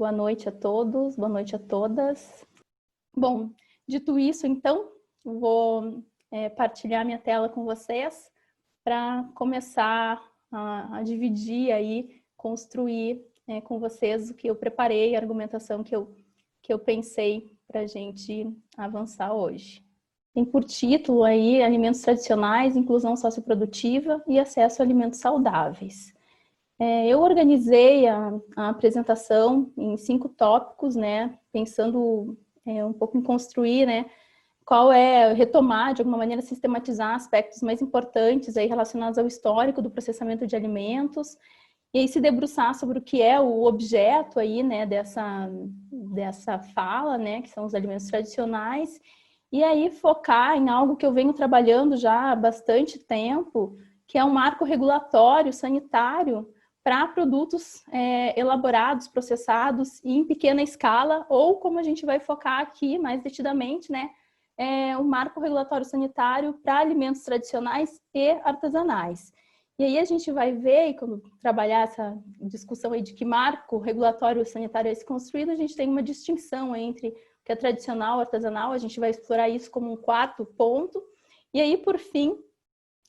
Boa noite a todos, boa noite a todas. Bom, dito isso, então, vou partilhar minha tela com vocês para começar a dividir aí, construir com vocês o que eu preparei, a argumentação que eu pensei para a gente avançar hoje. Tem por título aí Alimentos Tradicionais, Inclusão Socioprodutiva e Acesso a Alimentos Saudáveis. Eu organizei a apresentação em 5 tópicos, né, pensando um pouco em construir, né, retomar, de alguma maneira, sistematizar aspectos mais importantes aí relacionados ao histórico do processamento de alimentos, e aí se debruçar sobre o que é o objeto aí, né, dessa fala, né, que são os alimentos tradicionais, e aí focar em algo que eu venho trabalhando já há bastante tempo, que é um marco regulatório sanitário para produtos elaborados, processados e em pequena escala, ou como a gente vai focar aqui mais detidamente, né, um marco regulatório sanitário para alimentos tradicionais e artesanais. E aí a gente vai ver, e quando trabalhar essa discussão aí de que marco regulatório sanitário é esse construído, a gente tem uma distinção entre o que é tradicional e artesanal, a gente vai explorar isso como um 4º ponto. E aí, por fim,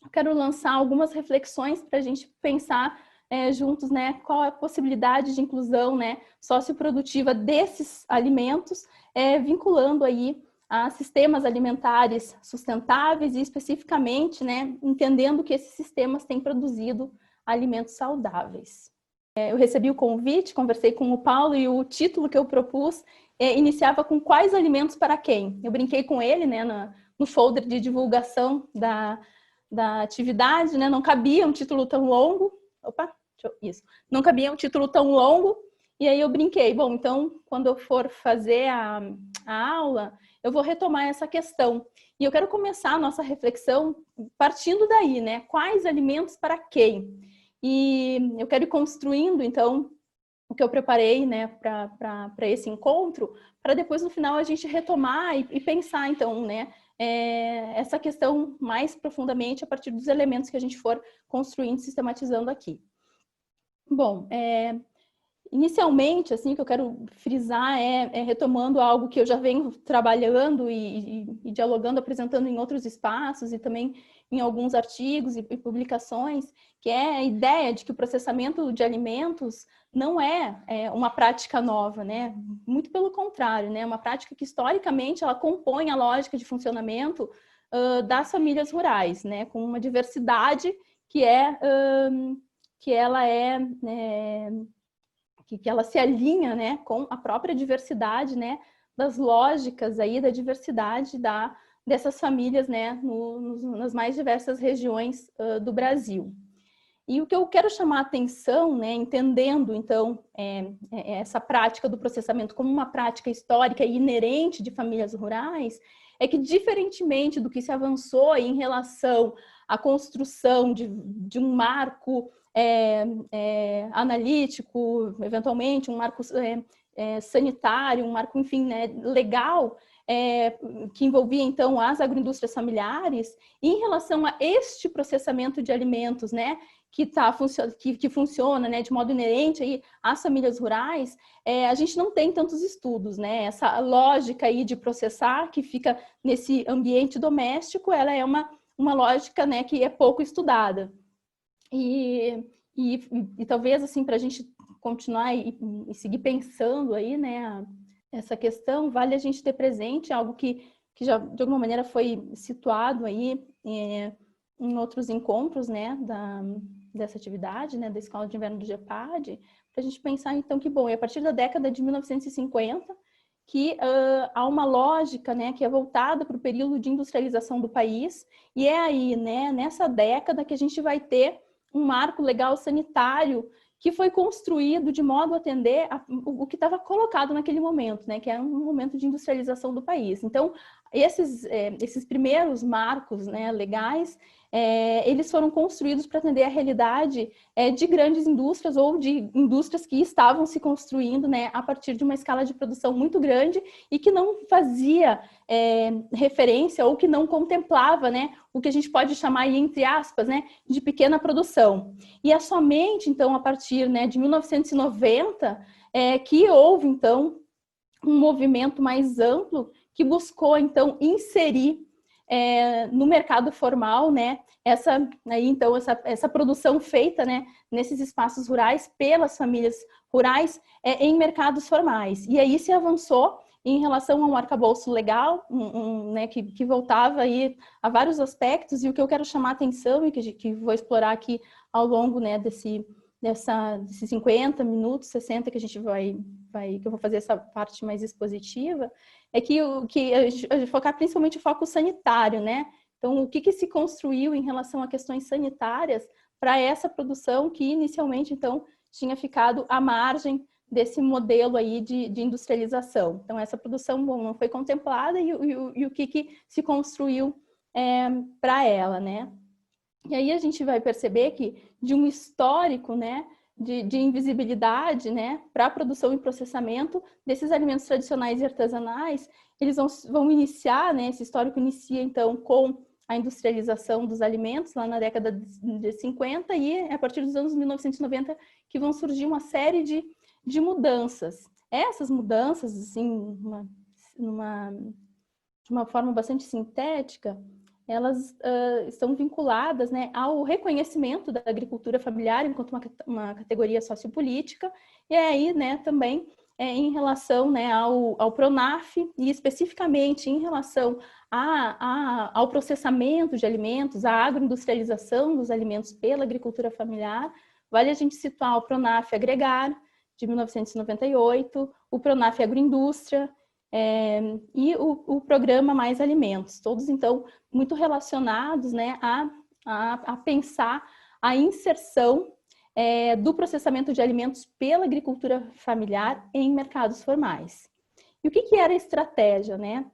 eu quero lançar algumas reflexões para a gente pensar juntos, né, qual é a possibilidade de inclusão, né, socioprodutiva desses alimentos, vinculando aí a sistemas alimentares sustentáveis e especificamente, né, entendendo que esses sistemas têm produzido alimentos saudáveis. Eu recebi o convite, conversei com o Paulo e o título que eu propus iniciava com quais alimentos para quem. Eu brinquei com ele, né, no folder de divulgação da atividade, né, não cabia um título tão longo. Não cabia um título tão longo, e aí eu brinquei. Bom, então, quando eu for fazer a aula, eu vou retomar essa questão. E eu quero começar a nossa reflexão partindo daí, né? Quais alimentos para quem? E eu quero ir construindo, então, o que eu preparei, né, para esse encontro, para depois, no final, a gente retomar e pensar, então, né, essa questão mais profundamente a partir dos elementos que a gente for construindo, sistematizando aqui. Bom, inicialmente, assim, o que eu quero frisar retomando algo que eu já venho trabalhando e dialogando, apresentando em outros espaços e também em alguns artigos e publicações, que é a ideia de que o processamento de alimentos não é uma prática nova, né? Muito pelo contrário, né? É uma prática que, historicamente, ela compõe a lógica de funcionamento das famílias rurais, né? Com uma diversidade que ela se alinha, né, com a própria diversidade, né, das lógicas aí da diversidade dessas famílias, né, nas mais diversas regiões do Brasil. E o que eu quero chamar a atenção, né, entendendo, então, essa prática do processamento como uma prática histórica e inerente de famílias rurais, é que, diferentemente do que se avançou aí em relação à construção de um marco analítico, eventualmente, um marco sanitário, um marco, enfim, né, legal, que envolvia, então, as agroindústrias familiares, e em relação a este processamento de alimentos, né, que funciona, né, de modo inerente aí às famílias rurais, a gente não tem tantos estudos, né? Essa lógica aí de processar, que fica nesse ambiente doméstico, ela é uma lógica, né, que é pouco estudada. E talvez, assim, para a gente continuar e seguir pensando aí, né, essa questão, vale a gente ter presente algo que já, de alguma maneira, foi situado aí em outros encontros, né, dessa atividade, né, da Escola de Inverno do GEPAD, para a gente pensar, então, que, bom, é a partir da década de 1950 que há uma lógica, né, que é voltada para o período de industrialização do país, e é aí, né, nessa década que a gente vai ter um marco legal sanitário que foi construído de modo a atender o que estava colocado naquele momento, né, que era um momento de industrialização do país. Então, esses primeiros marcos, né, legais, eles foram construídos para atender a realidade de grandes indústrias ou de indústrias que estavam se construindo, né, a partir de uma escala de produção muito grande e que não fazia referência ou que não contemplava, né, o que a gente pode chamar aí, entre aspas, né, de pequena produção. E é somente, então, a partir, né, de 1990 que houve, então, um movimento mais amplo que buscou, então, inserir no mercado formal, né, essa produção feita, né, nesses espaços rurais pelas famílias rurais em mercados formais. E aí se avançou em relação a um arcabouço legal, né, que voltava aí a vários aspectos, e o que eu quero chamar a atenção e que vou explorar aqui ao longo, né, desses 50 minutos, 60 que a gente que eu vou fazer essa parte mais expositiva, é que focar principalmente o foco sanitário, né? Então, o que se construiu em relação a questões sanitárias para essa produção que inicialmente, então, tinha ficado à margem desse modelo aí de industrialização. Então, essa produção não foi contemplada e o que se construiu para ela, né? E aí a gente vai perceber que de um histórico, né, de invisibilidade, né, para a produção e processamento desses alimentos tradicionais e artesanais, eles vão iniciar, né, esse histórico inicia então com a industrialização dos alimentos lá na década de 50 e a partir dos anos 1990 que vão surgir uma série de mudanças. Essas mudanças, assim, de uma forma bastante sintética, elas estão vinculadas, né, ao reconhecimento da agricultura familiar enquanto uma categoria sociopolítica, e aí, né, também em relação, né, ao PRONAF, e especificamente em relação ao processamento de alimentos, à agroindustrialização dos alimentos pela agricultura familiar, vale a gente situar o PRONAF Agregar, de 1998, o PRONAF Agroindústria, e o programa Mais Alimentos, todos então muito relacionados, né, a pensar a inserção do processamento de alimentos pela agricultura familiar em mercados formais. E o que era a estratégia, né,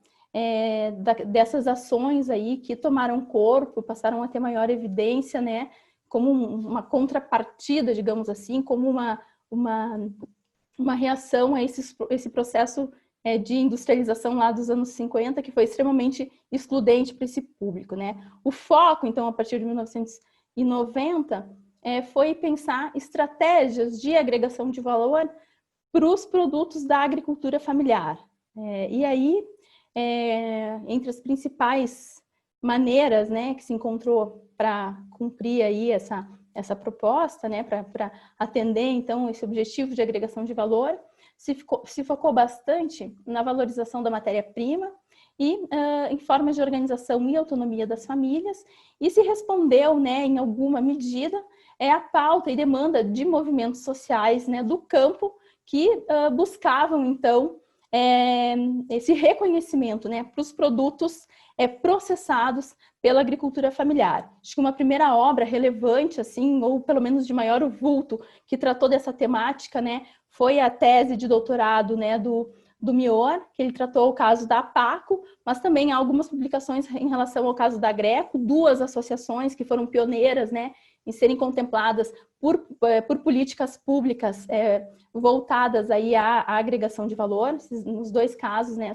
dessas ações aí que tomaram corpo, passaram a ter maior evidência, né, como uma contrapartida, digamos assim, como uma reação a esse processo de industrialização lá dos anos 50, que foi extremamente excludente para esse público, né? O foco, então, a partir de 1990, foi pensar estratégias de agregação de valor para os produtos da agricultura familiar. E aí, entre as principais maneiras, né, que se encontrou para cumprir aí essa proposta, né, para atender, então, esse objetivo de agregação de valor, se focou bastante na valorização da matéria-prima e em formas de organização e autonomia das famílias, e se respondeu, né, em alguma medida, a pauta e demanda de movimentos sociais, né, do campo que buscavam, então, esse reconhecimento, né, para os produtos processados pela agricultura familiar. Acho que uma primeira obra relevante, assim, ou pelo menos de maior vulto, que tratou dessa temática, né, foi a tese de doutorado, né, do Mior, que ele tratou o caso da APACO, mas também há algumas publicações em relação ao caso da Greco, duas associações que foram pioneiras, né, em serem contempladas por políticas públicas voltadas aí à agregação de valor. Nos dois casos, né,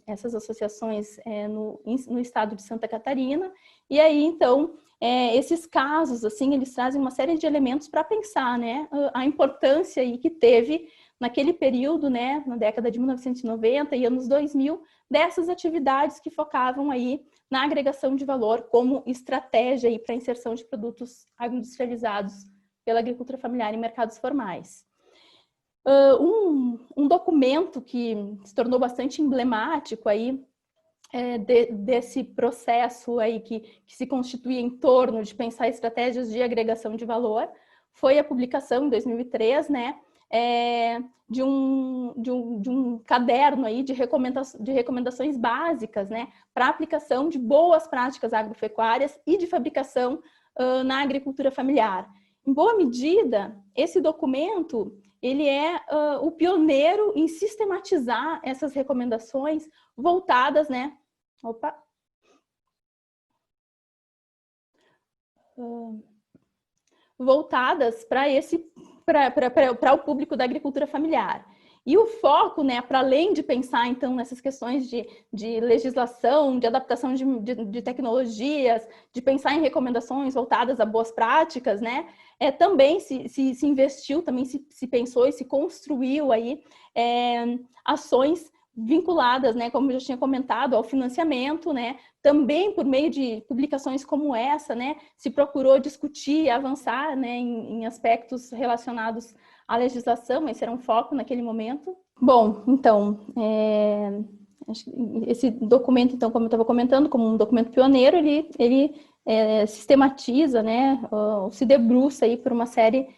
essas associações no estado de Santa Catarina. E aí, então, esses casos, assim, eles trazem uma série de elementos para pensar, né, a importância aí que teve naquele período, né, na década de 1990 e anos 2000, dessas atividades que focavam aí na agregação de valor como estratégia para a inserção de produtos agroindustrializados pela agricultura familiar em mercados formais. Um documento que se tornou bastante emblemático aí desse processo aí que se constituía em torno de pensar estratégias de agregação de valor foi a publicação em 2003, né, de um caderno aí de recomendações básicas, né, para aplicação de boas práticas agropecuárias e de fabricação na agricultura familiar. Em boa medida, esse documento ele é o pioneiro em sistematizar essas recomendações voltadas, né? Voltadas para o público da agricultura familiar. E o foco, né, para além de pensar, então, nessas questões de legislação, de adaptação de tecnologias, de pensar em recomendações voltadas a boas práticas, né, também se investiu, também se pensou e se construiu aí ações vinculadas, né, como eu já tinha comentado, ao financiamento, né, também por meio de publicações como essa, né, se procurou discutir e avançar, né, em aspectos relacionados à legislação, esse era um foco naquele momento. Bom, então, esse documento, então, como eu estava comentando, como um documento pioneiro, ele sistematiza, né, se debruça aí por uma série,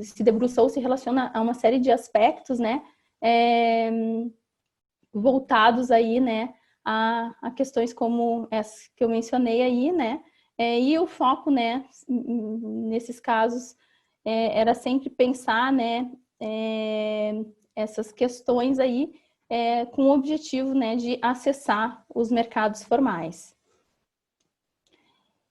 se debruça ou se relaciona a uma série de aspectos, né, voltados aí, né, a questões como essas que eu mencionei aí, né, e o foco, né, nesses casos, era sempre pensar, né, essas questões aí com o objetivo, né, de acessar os mercados formais.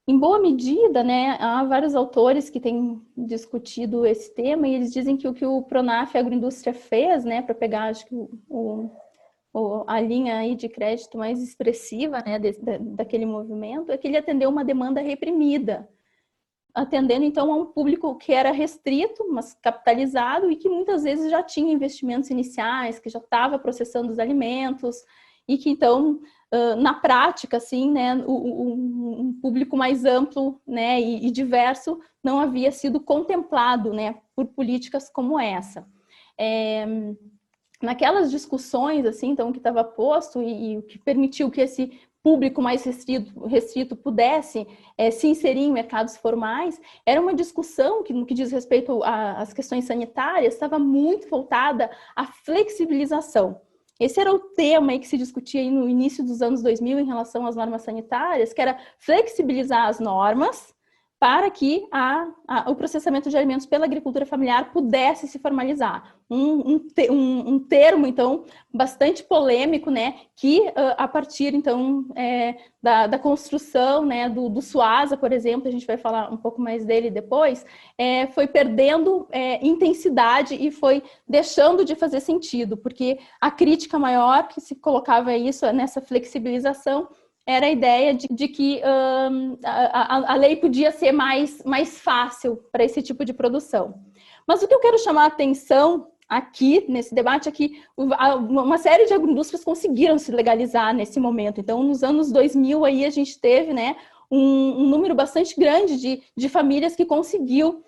Em boa medida, né, há vários autores que têm discutido esse tema e eles dizem que o que o Pronaf Agroindústria fez, né, para pegar, acho que a linha aí de crédito mais expressiva, né, daquele movimento, é que ele atendeu uma demanda reprimida, atendendo então a um público que era restrito, mas capitalizado e que muitas vezes já tinha investimentos iniciais, que já estava processando os alimentos e que então, na prática, assim, né, um público mais amplo, né, e diverso não havia sido contemplado, né, por políticas como essa. Naquelas discussões, assim, então, que estava posto e o que permitiu que esse público mais restrito pudesse se inserir em mercados formais, era uma discussão que, no que diz respeito às questões sanitárias, estava muito voltada à flexibilização. Esse era o tema aí que se discutia aí no início dos anos 2000 em relação às normas sanitárias, que era flexibilizar as normas para que o processamento de alimentos pela agricultura familiar pudesse se formalizar. Um termo, então, bastante polêmico, né, que a partir, então, da construção, né, do Suasa, por exemplo, a gente vai falar um pouco mais dele depois, foi perdendo intensidade e foi deixando de fazer sentido, porque a crítica maior que se colocava isso nessa flexibilização era a ideia de que a lei podia ser mais fácil para esse tipo de produção. Mas o que eu quero chamar a atenção aqui, nesse debate, é que uma série de agroindústrias conseguiram se legalizar nesse momento. Então, nos anos 2000, aí, a gente teve, né, um número bastante grande de famílias que conseguiu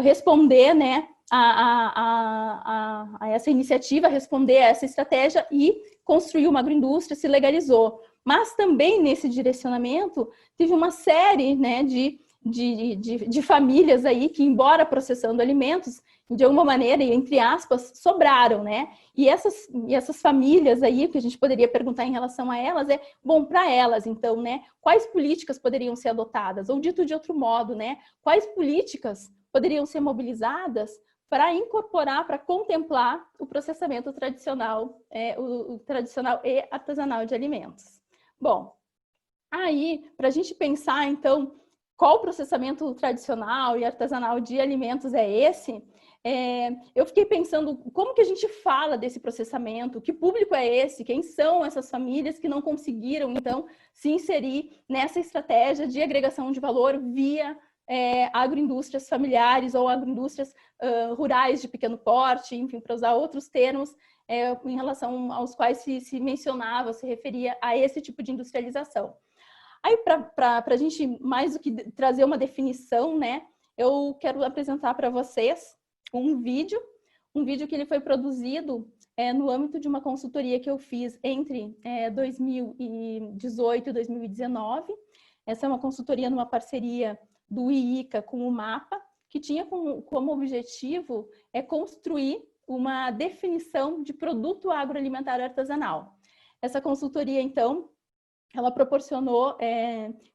responder, né, a essa iniciativa, responder a essa estratégia e construir uma agroindústria, se legalizou. Mas também nesse direcionamento teve uma série, né, de famílias aí que, embora processando alimentos, de alguma maneira, entre aspas, sobraram, né? E essas famílias aí, que a gente poderia perguntar em relação a elas, bom, para elas, então, né, quais políticas poderiam ser adotadas? Ou dito de outro modo, né, quais políticas poderiam ser mobilizadas para incorporar, para contemplar o processamento tradicional, o tradicional e artesanal de alimentos? Bom, aí, para a gente pensar, então, qual processamento tradicional e artesanal de alimentos é esse, eu fiquei pensando como que a gente fala desse processamento, que público é esse, quem são essas famílias que não conseguiram, então, se inserir nessa estratégia de agregação de valor via agroindústrias familiares ou agroindústrias rurais de pequeno porte, enfim, para usar outros termos, em relação aos quais se mencionava, se referia a esse tipo de industrialização. Aí, para a gente, mais do que trazer uma definição, né, eu quero apresentar para vocês um vídeo que ele foi produzido no âmbito de uma consultoria que eu fiz entre 2018 e 2019. Essa é uma consultoria numa parceria do IICA com o MAPA, que tinha como objetivo construir uma definição de produto agroalimentar artesanal. Essa consultoria, então, ela proporcionou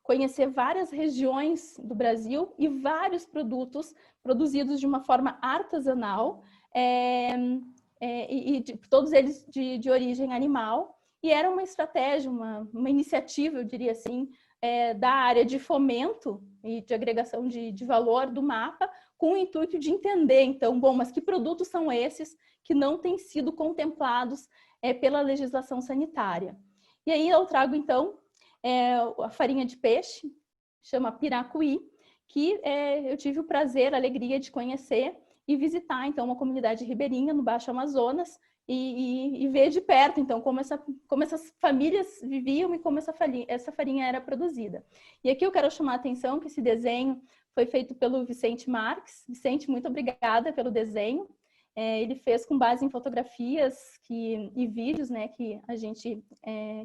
conhecer várias regiões do Brasil e vários produtos produzidos de uma forma artesanal, e todos eles de origem animal. E era uma estratégia, uma iniciativa, eu diria assim, da área de fomento e de agregação de valor do mapa, com o intuito de entender, então, bom, mas que produtos são esses que não têm sido contemplados pela legislação sanitária. E aí eu trago, então, a farinha de peixe, chama piracuí, que eu tive o prazer, a alegria de conhecer e visitar, então, uma comunidade ribeirinha no Baixo Amazonas e ver de perto, então, como essas famílias viviam e como essa farinha era produzida. E aqui eu quero chamar a atenção que esse desenho foi feito pelo Vicente Marques. Vicente, muito obrigada pelo desenho. Ele fez com base em fotografias e vídeos, né, que a gente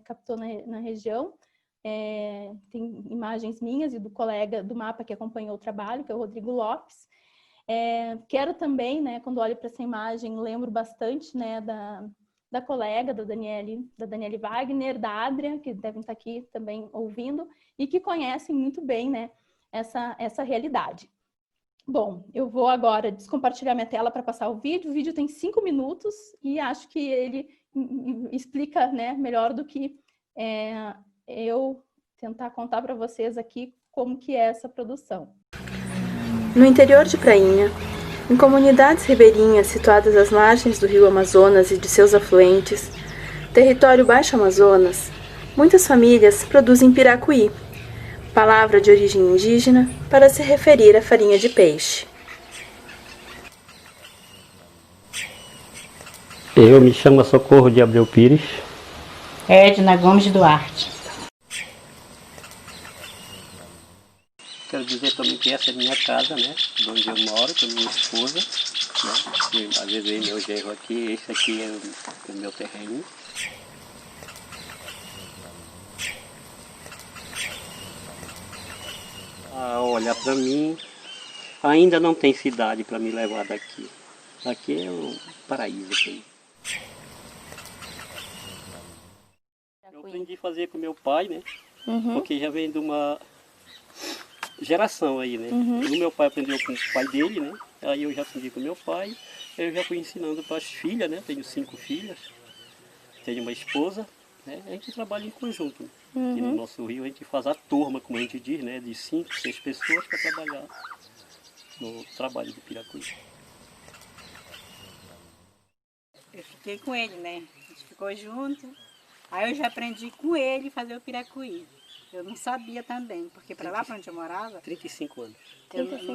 captou na região. Tem imagens minhas e do colega do mapa que acompanhou o trabalho, que é o Rodrigo Lopes. Quero também, né, quando olho para essa imagem, lembro bastante, né, da colega, da Daniele Wagner, da Adria, que devem estar aqui também ouvindo, e que conhecem muito bem, né, essa realidade. Bom, eu vou agora descompartilhar minha tela para passar o vídeo tem 5 minutos e acho que ele explica, né, melhor do que eu tentar contar para vocês aqui como que é essa produção. No interior de Prainha, em comunidades ribeirinhas situadas às margens do rio Amazonas e de seus afluentes, território Baixo Amazonas, muitas famílias produzem piracuí, palavra de origem indígena para se referir à farinha de peixe. Eu me chamo Socorro de Abreu Pires. Edna Gomes Duarte. Quero dizer também que essa é minha casa, né? Onde eu moro com a minha esposa, né? E, às vezes eu e meu genro aqui, esse aqui é o meu terreno. Olha, para mim, ainda não tem cidade para me levar daqui. Aqui é um paraíso para mim. Eu aprendi a fazer com meu pai, né? Porque já vem de uma geração aí, né? O meu pai aprendeu com o pai dele, né? Aí eu já aprendi com meu pai, eu já fui ensinando para as filhas, né? Tenho 5 filhas, tenho uma esposa, né? A gente trabalha em conjunto. Aqui no nosso rio a gente faz a turma, como a gente diz, né? De 5, 6 pessoas para trabalhar no trabalho do piracuí. Eu fiquei com ele, né? A gente ficou junto. Aí eu já aprendi com ele fazer o piracuí. Eu não sabia também, porque para lá para onde eu morava... 35 anos.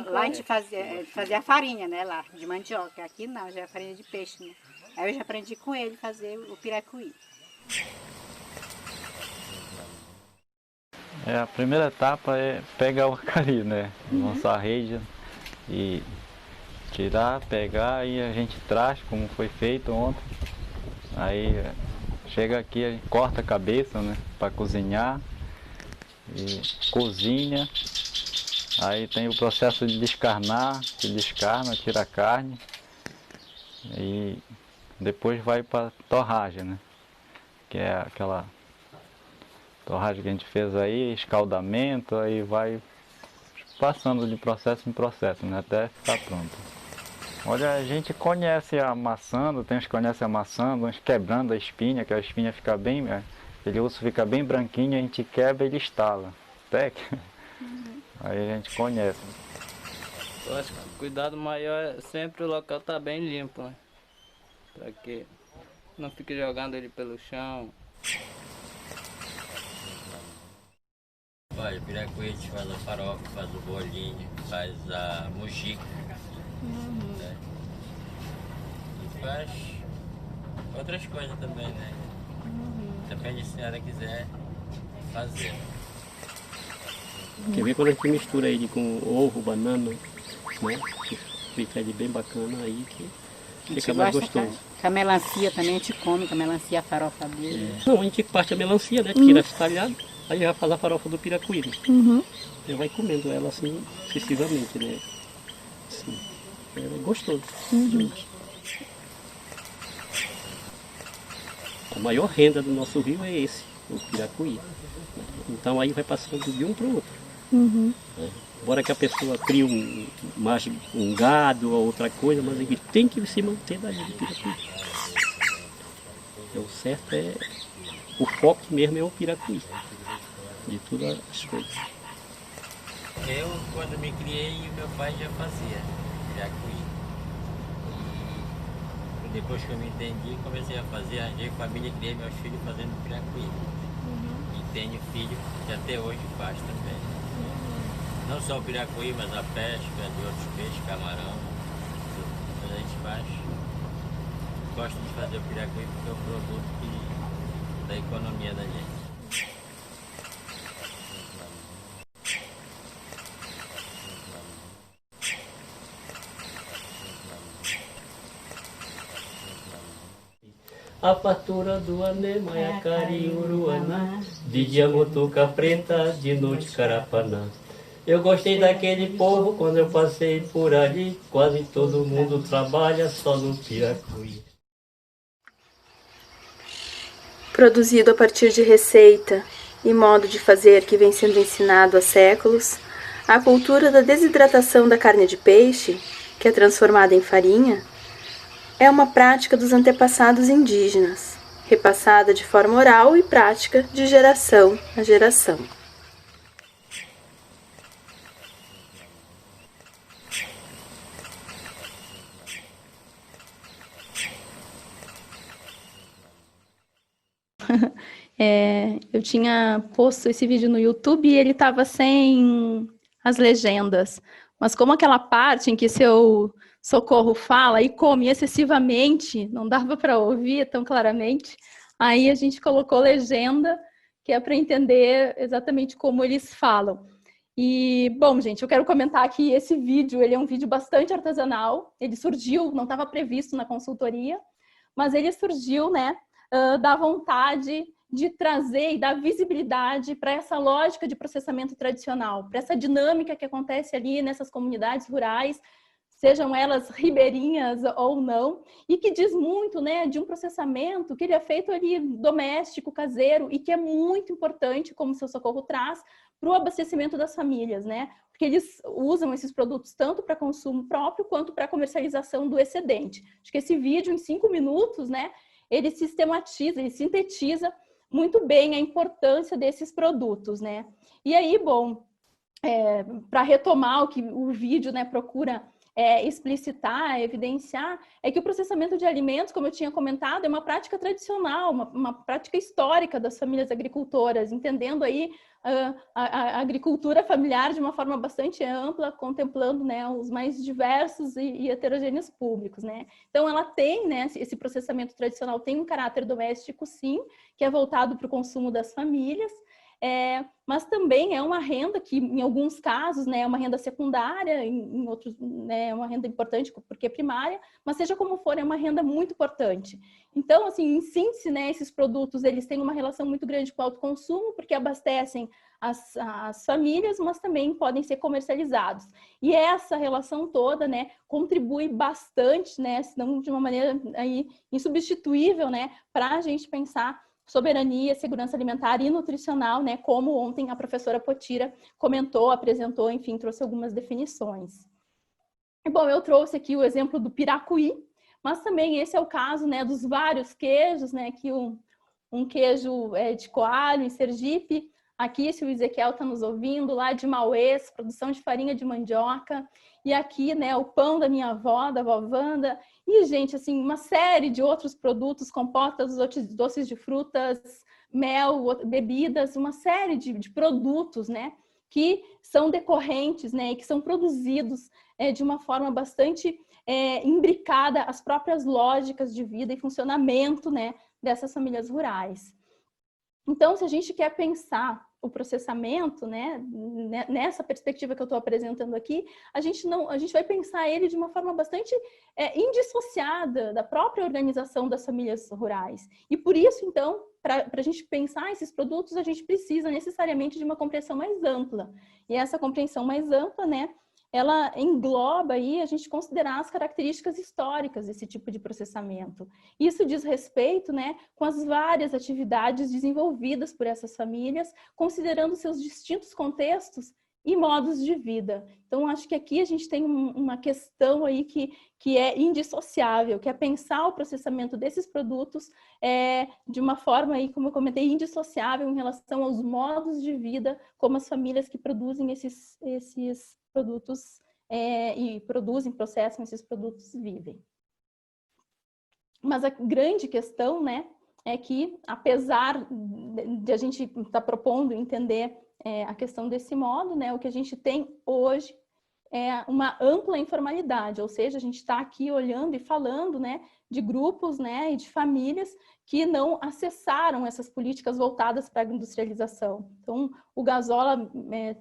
Lá a gente fazia farinha, né? Lá, de mandioca. Aqui não, já é farinha de peixe, né? Aí eu já aprendi com ele fazer o piracuí. A primeira etapa é pegar o acari, né? Lançar a rede e tirar, pegar e a gente traz, como foi feito ontem. Aí chega aqui, a gente corta a cabeça, né? Para cozinhar e cozinha. Aí tem o processo de descarnar, se descarna, tira a carne e depois vai para torragem, né? Que é aquela torragem que a gente fez aí, escaldamento, aí vai passando de processo em processo, né? Até ficar pronto. Olha, a gente conhece amassando, tem uns que conhecem amassando, uns quebrando a espinha, que a espinha fica bem, aquele osso fica bem branquinho, a gente quebra e ele estala. Até que... Aí a gente conhece. Eu acho que o cuidado maior é sempre o local tá bem limpo, né? Para que não fique jogando ele pelo chão. Olha, piracuí a gente faz a farofa, faz o bolinho, faz a mojica, né? E faz outras coisas também, né? Depende se a senhora quiser fazer. Quer ver quando a gente mistura ele com ovo, banana, né? Fica ele bem bacana aí que fica mais gostoso. Com a melancia também a gente come, com a melancia a farofa dele. Não, a gente parte a melancia, né? Tira esse talhado, aí já faz a farofa do piracuí. Né? Você vai comendo ela assim, sucessivamente, né? Assim, é gostoso. A maior renda do nosso rio é esse, o piracuí. Então aí vai passando de um para o outro. Embora que a pessoa crie um gado ou outra coisa, mas ele tem que se manter dali do piracuí. Então, o certo é, o foco mesmo é o piracuí. de todas as coisas. Eu, quando me criei, meu pai já fazia piracuí. E depois que eu me entendi, comecei a fazer, arranjei família, criei meus filhos fazendo piracuí. E tenho filho que até hoje faz também. Não só o piracuí, mas a pesca de outros peixes, camarão. Tudo. A gente faz. Gosto de fazer o piracuí porque é um produto da economia da gente. A fartura do Anemã, Cari, Uruana, de dia Mutuca Preta, de noite Carapanã. Eu gostei daquele povo quando eu passei por ali, quase todo mundo trabalha só no piracuí. Produzido a partir de receita e modo de fazer que vem sendo ensinado há séculos, a cultura da desidratação da carne de peixe, que é transformada em farinha, é uma prática dos antepassados indígenas, repassada de forma oral e prática de geração a geração. Eu tinha posto esse vídeo no YouTube e ele estava sem as legendas. Mas como aquela parte em que seu Socorro fala e come excessivamente, não dava para ouvir tão claramente, aí a gente colocou legenda, que é para entender exatamente como eles falam. E, bom, gente, eu quero comentar que esse vídeo, ele é um vídeo bastante artesanal, ele surgiu, não estava previsto na consultoria, mas ele surgiu, né, da vontade de trazer e dar visibilidade para essa lógica de processamento tradicional, para essa dinâmica que acontece ali nessas comunidades rurais, sejam elas ribeirinhas ou não, e que diz muito, né, de um processamento que ele é feito ali doméstico, caseiro, e que é muito importante, como o seu Socorro traz, para o abastecimento das famílias, né? Porque eles usam esses produtos tanto para consumo próprio quanto para comercialização do excedente. Acho que esse vídeo, em 5 minutos, né, ele sistematiza, ele sintetiza muito bem a importância desses produtos, né? E aí, bom, para retomar o que o vídeo, né, procura explicitar, evidenciar, é que o processamento de alimentos, como eu tinha comentado, é uma prática tradicional, uma prática histórica das famílias agricultoras, entendendo aí a agricultura familiar de uma forma bastante ampla, contemplando, né, os mais diversos e heterogêneos públicos, né? Então, ela tem, né, esse processamento tradicional tem um caráter doméstico, sim, que é voltado para o consumo das famílias, mas também é uma renda que, em alguns casos, né, é uma renda secundária, em outros, né, é uma renda importante porque é primária, mas seja como for, é uma renda muito importante. Então, assim, em síntese, né, esses produtos, eles têm uma relação muito grande com o autoconsumo, porque abastecem as famílias, mas também podem ser comercializados. E essa relação toda, né, contribui bastante, né, se não de uma maneira aí insubstituível, né, para a gente pensar soberania, segurança alimentar e nutricional, né, como ontem a professora Potira comentou, apresentou, enfim, trouxe algumas definições. E, bom, eu trouxe aqui o exemplo do piracuí, mas também esse é o caso, né, dos vários queijos, né, que um queijo de coalho em Sergipe, aqui, se o Ezequiel está nos ouvindo, lá de Maués, produção de farinha de mandioca, e aqui, né, o pão da minha avó, da vó Wanda, e, gente, assim, uma série de outros produtos, compotas, doces de frutas, mel, bebidas, uma série de produtos, né, que são decorrentes, né, e que são produzidos de uma forma bastante imbricada às próprias lógicas de vida e funcionamento, né, dessas famílias rurais. Então, se a gente quer pensar o processamento, né, nessa perspectiva que eu estou apresentando aqui, a gente vai pensar ele de uma forma bastante indissociada da própria organização das famílias rurais. E por isso, então, para a gente pensar esses produtos, a gente precisa necessariamente de uma compreensão mais ampla. E essa compreensão mais ampla, né, ela engloba aí a gente considerar as características históricas desse tipo de processamento. Isso diz respeito, né, com as várias atividades desenvolvidas por essas famílias, considerando seus distintos contextos e modos de vida. Então, acho que aqui a gente tem uma questão aí que é indissociável, que é pensar o processamento desses produtos de uma forma, aí, como eu comentei, indissociável em relação aos modos de vida, como as famílias que produzem esses produtos e processam esses produtos vivem. Mas a grande questão, né, é que, apesar de a gente estar propondo entender a questão desse modo, né, o que a gente tem hoje é uma ampla informalidade, ou seja, a gente está aqui olhando e falando, né, de grupos, né, e de famílias que não acessaram essas políticas voltadas para a industrialização. Então, o Gazola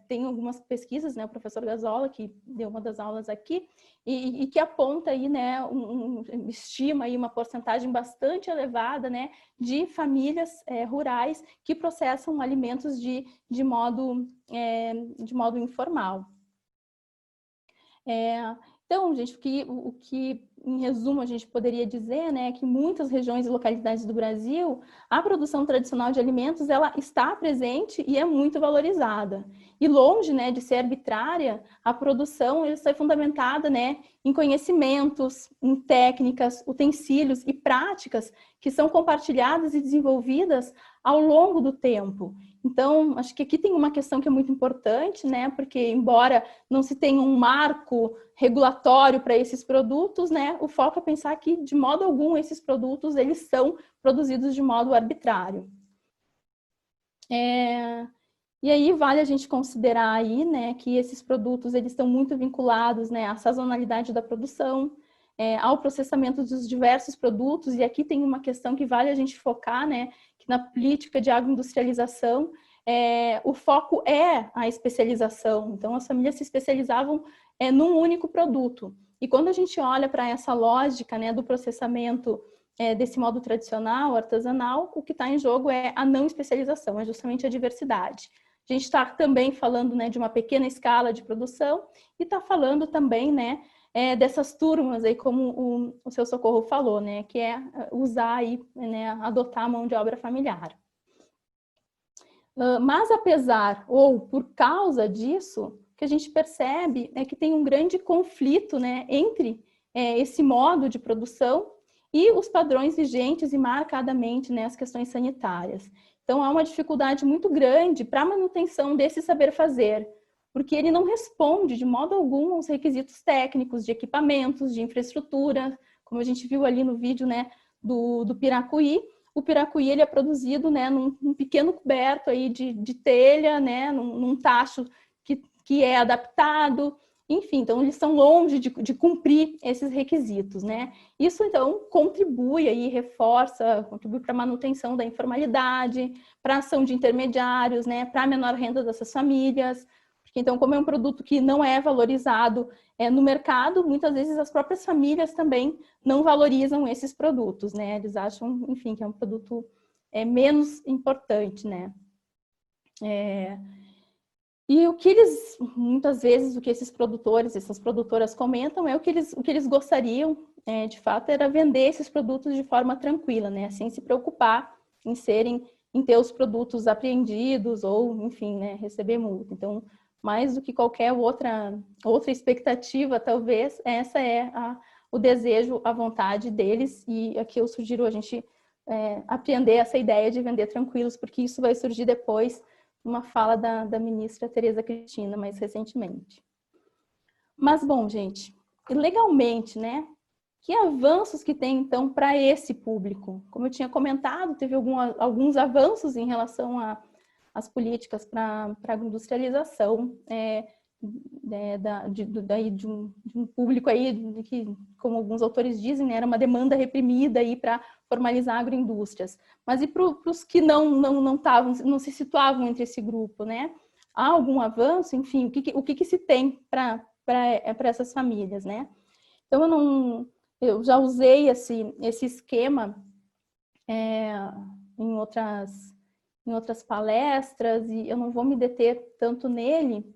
tem algumas pesquisas, né, o professor Gazola, que deu uma das aulas aqui, e que aponta aí, né, estima aí uma porcentagem bastante elevada, né, de famílias rurais que processam alimentos de modo informal. Então, gente, o que em resumo a gente poderia dizer, né, é que em muitas regiões e localidades do Brasil, a produção tradicional de alimentos, ela está presente e é muito valorizada. E longe, né, de ser arbitrária, a produção está fundamentada, né, em conhecimentos, em técnicas, utensílios e práticas que são compartilhadas e desenvolvidas ao longo do tempo. Então, acho que aqui tem uma questão que é muito importante, né? Porque, embora não se tenha um marco regulatório para esses produtos, né? O foco é pensar que, de modo algum, esses produtos, eles são produzidos de modo arbitrário. E aí, vale a gente considerar aí, né, que esses produtos, eles estão muito vinculados, né, à sazonalidade da produção, ao processamento dos diversos produtos, e aqui tem uma questão que vale a gente focar, né, que na política de agroindustrialização, o foco é a especialização. Então, as famílias se especializavam num único produto. E quando a gente olha para essa lógica, né, do processamento desse modo tradicional, artesanal, o que está em jogo é a não especialização, é justamente a diversidade. A gente está também falando, né, de uma pequena escala de produção e está falando também, né, dessas turmas aí, como o seu Socorro falou, né, que é usar aí, né, adotar a mão de obra familiar. Mas apesar ou por causa disso, o que a gente percebe é que tem um grande conflito, né, entre esse modo de produção e os padrões vigentes e marcadamente, né, as questões sanitárias. Então há uma dificuldade muito grande para a manutenção desse saber fazer, porque ele não responde de modo algum aos requisitos técnicos de equipamentos, de infraestrutura, como a gente viu ali no vídeo, né, do piracuí. O piracuí, ele é produzido, né, num pequeno coberto aí de telha, né, num tacho que é adaptado, enfim, então eles estão longe de cumprir esses requisitos, né? Isso, então, contribui aí, contribui para a manutenção da informalidade, para a ação de intermediários, né, para a menor renda dessas famílias. Então, como é um produto que não é valorizado no mercado, muitas vezes as próprias famílias também não valorizam esses produtos, né? Eles acham, enfim, que é um produto menos importante, né? E muitas vezes, o que esses produtores, essas produtoras comentam é o que eles gostariam, de fato, era vender esses produtos de forma tranquila, né? Sem se preocupar em ter os produtos apreendidos ou, enfim, né, receber multa. Então, mais do que qualquer outra expectativa, talvez, essa é o desejo, a vontade deles, e aqui eu sugiro a gente apreender essa ideia de vender tranquilos, porque isso vai surgir depois, uma fala da ministra Tereza Cristina, mais recentemente. Mas, bom, gente, legalmente, né, que avanços que tem, então, para esse público? Como eu tinha comentado, teve alguns avanços em relação às políticas para a agroindustrialização, de um público aí que, como alguns autores dizem, né, era uma demanda reprimida aí para formalizar agroindústrias. Mas e para os que não se situavam entre esse grupo, né? Há algum avanço? Enfim, o que se tem para essas famílias, né? Então, eu já usei esse esquema em outras palestras e eu não vou me deter tanto nele,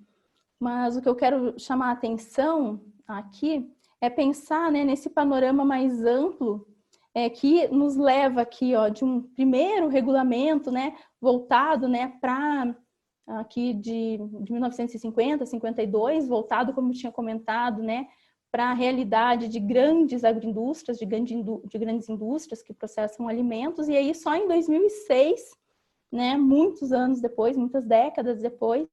mas o que eu quero chamar a atenção aqui é pensar, né, nesse panorama mais amplo que nos leva aqui, ó, de um primeiro regulamento, né, voltado, né, para aqui de 1950, 52, voltado, como eu tinha comentado, né, para a realidade de grandes agroindústrias, de grandes indústrias que processam alimentos, e aí só em 2006, né, muitos anos depois, muitas décadas depois,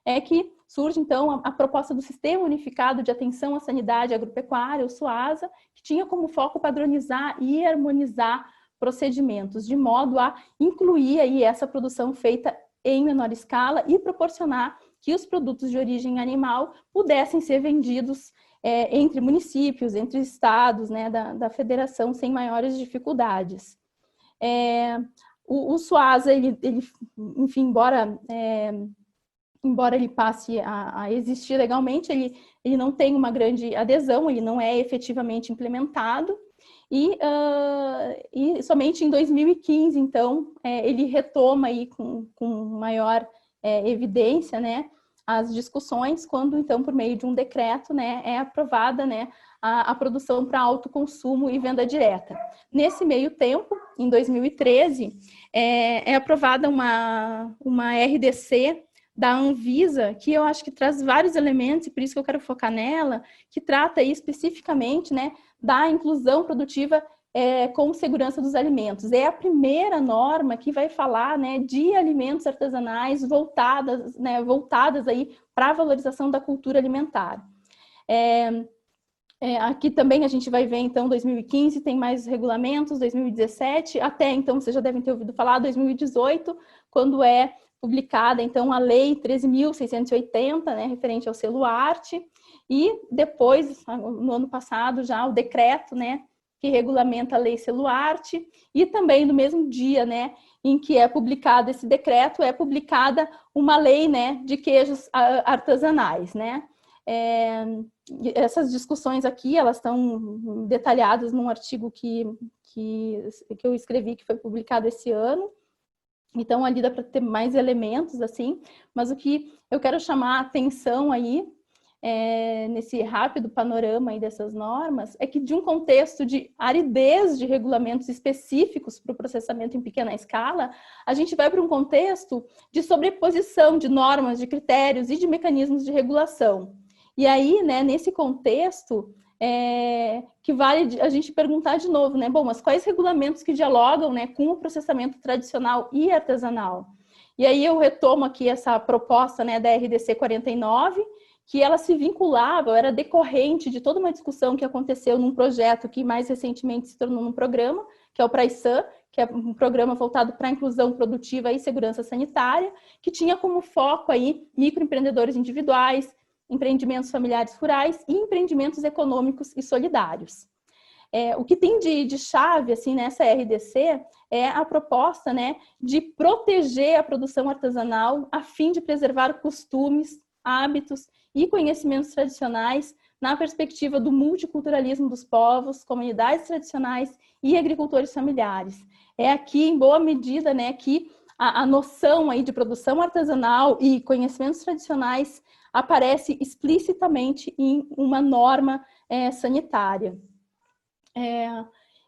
é que surge, então, a proposta do Sistema Unificado de Atenção à Sanidade Agropecuária, o SUASA, que tinha como foco padronizar e harmonizar procedimentos, de modo a incluir aí essa produção feita em menor escala e proporcionar que os produtos de origem animal pudessem ser vendidos entre municípios, entre estados, né, da federação, sem maiores dificuldades. O SUASA, enfim, embora ele passe a existir legalmente, ele não tem uma grande adesão, ele não é efetivamente implementado, e somente em 2015, então, ele retoma aí com maior evidência, né, as discussões, quando, então, por meio de um decreto, né, é aprovada, né, a produção para autoconsumo e venda direta. Nesse meio tempo, em 2013, é aprovada uma RDC da Anvisa, que eu acho que traz vários elementos, e por isso que eu quero focar nela, que trata aí especificamente, né, da inclusão produtiva com segurança dos alimentos. É a primeira norma que vai falar, né, de alimentos artesanais voltadas aí para a valorização da cultura alimentar. Aqui também a gente vai ver, então, 2015 tem mais regulamentos, 2017, até então vocês já devem ter ouvido falar, 2018, quando é publicada, então, a Lei 13.680, né, referente ao selo arte, e depois, no ano passado, já o decreto, né, que regulamenta a Lei Selo Arte, e também no mesmo dia, né, em que é publicado esse decreto, é publicada uma lei, né, de queijos artesanais, né. Essas discussões aqui, elas estão detalhadas num artigo que eu escrevi, que foi publicado esse ano. Então, ali dá para ter mais elementos, assim, mas o que eu quero chamar a atenção aí, nesse rápido panorama aí dessas normas, é que de um contexto de aridez de regulamentos específicos para o processamento em pequena escala, a gente vai para um contexto de sobreposição de normas, de critérios e de mecanismos de regulação. E aí, né, nesse contexto, que vale a gente perguntar de novo, né? Bom, mas quais regulamentos que dialogam, né, com o processamento tradicional e artesanal? E aí eu retomo aqui essa proposta, né, da RDC 49, que ela se vinculava, era decorrente de toda uma discussão que aconteceu num projeto que mais recentemente se tornou um programa, que é o PRAISAN, que é um programa voltado para a inclusão produtiva e segurança sanitária, que tinha como foco aí microempreendedores individuais, empreendimentos familiares rurais e empreendimentos econômicos e solidários. O que tem de chave assim, nessa RDC é a proposta, né, de proteger a produção artesanal a fim de preservar costumes, hábitos e conhecimentos tradicionais na perspectiva do multiculturalismo dos povos, comunidades tradicionais e agricultores familiares. É aqui, em boa medida, né, que a noção aí de produção artesanal e conhecimentos tradicionais aparece explicitamente em uma norma sanitária.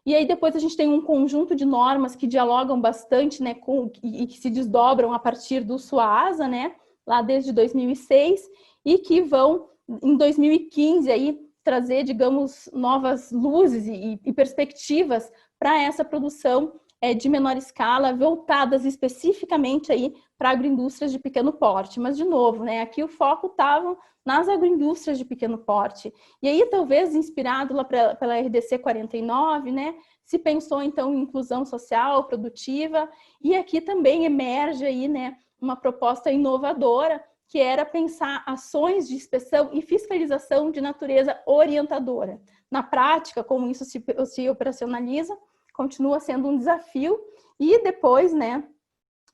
E aí depois a gente tem um conjunto de normas que dialogam bastante, né, e que se desdobram a partir do SUASA, né, lá desde 2006, e que vão, em 2015, aí, trazer, digamos, novas luzes e perspectivas para essa produção de menor escala, voltadas especificamente aí para agroindústrias de pequeno porte. Mas, de novo, né, aqui o foco estava nas agroindústrias de pequeno porte. E aí, talvez, inspirado lá pela RDC 49, né, se pensou, então, em inclusão social, produtiva, e aqui também emerge aí, né, uma proposta inovadora, que era pensar ações de inspeção e fiscalização de natureza orientadora. Na prática, como isso se operacionaliza, continua sendo um desafio, e depois, né,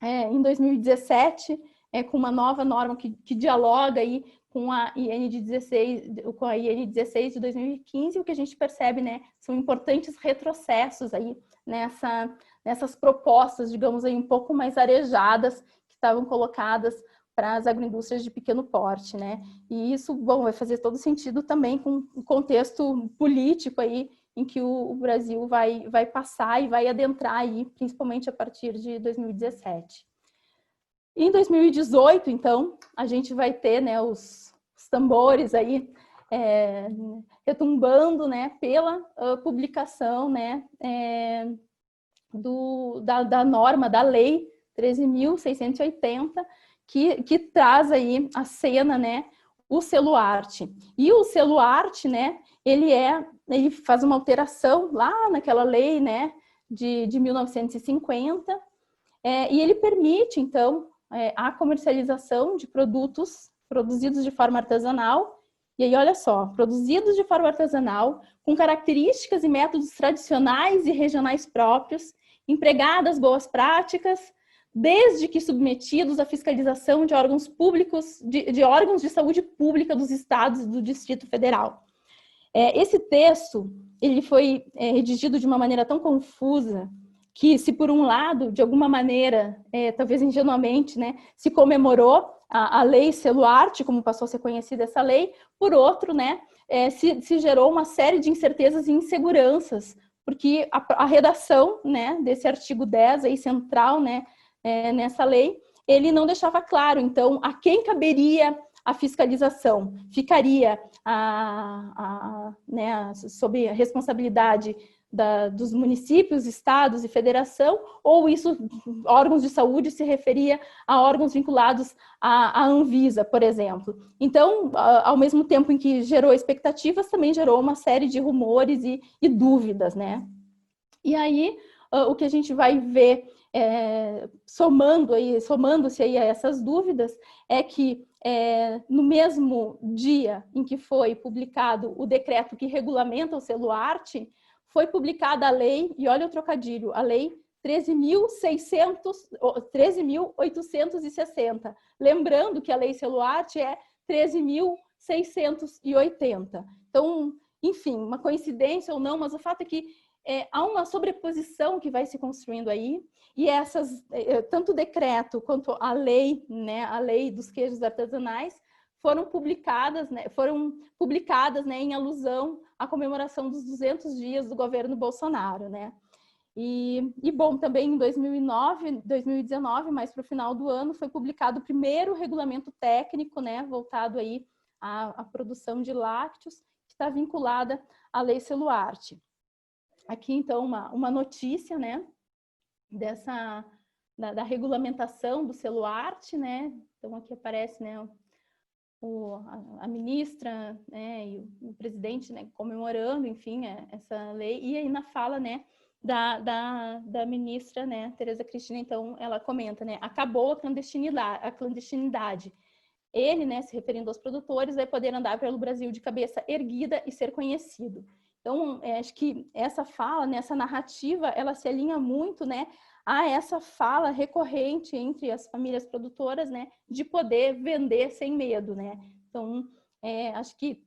em 2017, com uma nova norma que dialoga aí com a IN 16 de 2015, o que a gente percebe, né, são importantes retrocessos aí nessas propostas, digamos aí, um pouco mais arejadas, que estavam colocadas para as agroindústrias de pequeno porte, né? E isso, bom, vai fazer todo sentido também com o contexto político aí em que o Brasil vai passar e vai adentrar aí, principalmente a partir de 2017. Em 2018, então, a gente vai ter, né, os tambores aí retumbando, né, pela publicação, né, da norma, da lei 13.680, que traz aí a cena, né, o selo arte. E o selo arte, né, ele faz uma alteração lá naquela lei, né, de 1950, e ele permite, então, a comercialização de produtos produzidos de forma artesanal. E aí, olha só, produzidos de forma artesanal, com características e métodos tradicionais e regionais próprios, empregadas boas práticas, desde que submetidos à fiscalização de órgãos públicos, de órgãos de saúde pública dos estados e do Distrito Federal. Esse texto, ele foi redigido de uma maneira tão confusa que, se por um lado, de alguma maneira, talvez ingenuamente, né, se comemorou a lei selo arte, como passou a ser conhecida essa lei, por outro, né, se gerou uma série de incertezas e inseguranças, porque a redação, né, desse artigo 10 aí, central, né, nessa lei, ele não deixava claro, então, a quem caberia a fiscalização. Ficaria né, sob a responsabilidade dos municípios, estados e federação, ou isso, órgãos de saúde, se referia a órgãos vinculados à Anvisa, por exemplo. Então, ao mesmo tempo em que gerou expectativas, também gerou uma série de rumores e dúvidas, né? E aí, o que a gente vai ver, somando-se aí a essas dúvidas, é que no mesmo dia em que foi publicado o decreto que regulamenta o selo arte, foi publicada a lei, e olha o trocadilho, a lei 13.860. Lembrando que a lei selo arte é 13.680. Então, enfim, uma coincidência ou não, mas o fato é que há uma sobreposição que vai se construindo aí, e tanto o decreto quanto a lei, né, a lei dos queijos artesanais, foram publicadas, né, em alusão à comemoração dos 200 dias do governo Bolsonaro, né? E bom, também em 2019, mais para o final do ano, foi publicado o primeiro regulamento técnico, né, voltado aí à produção de lácteos, que está vinculada à lei selo arte. Aqui, então, uma notícia, né, da regulamentação do selo arte, né? Então, aqui aparece, né, a ministra, né, e o presidente, né, comemorando, enfim, essa lei. E aí, na fala, né, da ministra, né, Tereza Cristina, então, ela comenta, né, acabou a clandestinidade. Ele, né, se referindo aos produtores, vai poder andar pelo Brasil de cabeça erguida e ser conhecido. Então, acho que essa fala, né, essa narrativa, ela se alinha muito, né, a essa fala recorrente entre as famílias produtoras, né, de poder vender sem medo, né. Então, acho que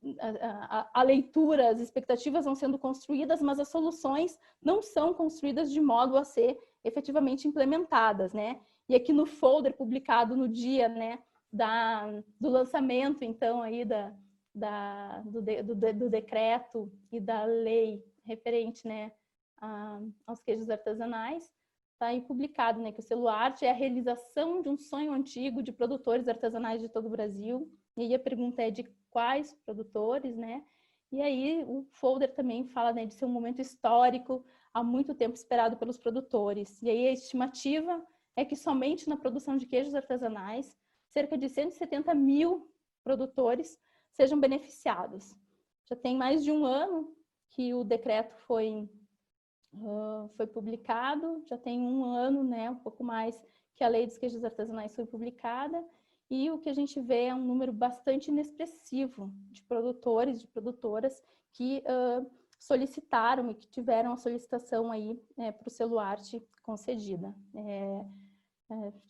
a leitura, as expectativas vão sendo construídas, mas as soluções não são construídas de modo a ser efetivamente implementadas, né. E aqui no folder publicado no dia, né, do lançamento, então, aí do decreto e da lei referente, né, aos queijos artesanais, está aí publicado, né, que o selo arte é a realização de um sonho antigo de produtores artesanais de todo o Brasil. E aí a pergunta é de quais produtores, né? E aí o folder também fala, né, de ser um momento histórico, há muito tempo esperado pelos produtores. E aí a estimativa é que somente na produção de queijos artesanais, cerca de 170 mil produtores sejam beneficiados. Já tem mais de um ano que o decreto foi publicado, já tem um ano, né, um pouco mais, que a lei dos queijos artesanais foi publicada, e o que a gente vê é um número bastante inexpressivo de produtores, de produtoras que solicitaram e que tiveram a solicitação aí para o selo arte concedida.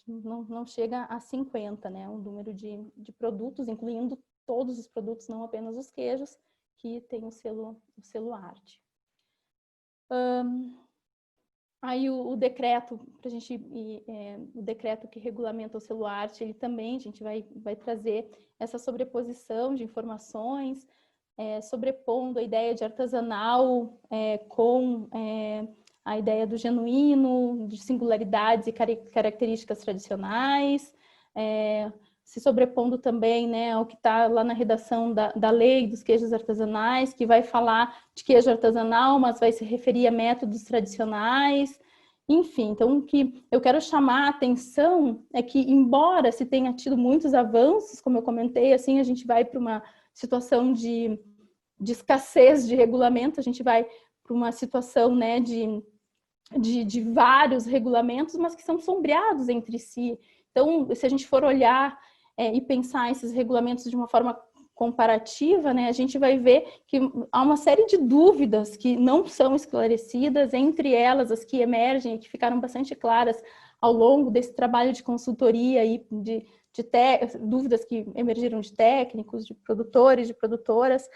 Não chega a 50, né, o número de produtos, incluindo todos os produtos, não apenas os queijos, que tem o selo arte. Aí o decreto, o decreto que regulamenta o selo arte, ele também, a gente vai trazer essa sobreposição de informações, sobrepondo a ideia de artesanal com a ideia do genuíno, de singularidades e características tradicionais, se sobrepondo também, né, ao que está lá na redação da lei dos queijos artesanais, que vai falar de queijo artesanal, mas vai se referir a métodos tradicionais, enfim. Então, o que eu quero chamar a atenção é que, embora se tenha tido muitos avanços, como eu comentei, assim, a gente vai para uma situação de escassez de regulamento, a gente vai para uma situação, né, de vários regulamentos, mas que são sombreados entre si. Então, se a gente for olhar e pensar esses regulamentos de uma forma comparativa, né, a gente vai ver que há uma série de dúvidas que não são esclarecidas, entre elas as que emergem e que ficaram bastante claras ao longo desse trabalho de consultoria e dúvidas que emergiram de técnicos, de produtores, de produtoras,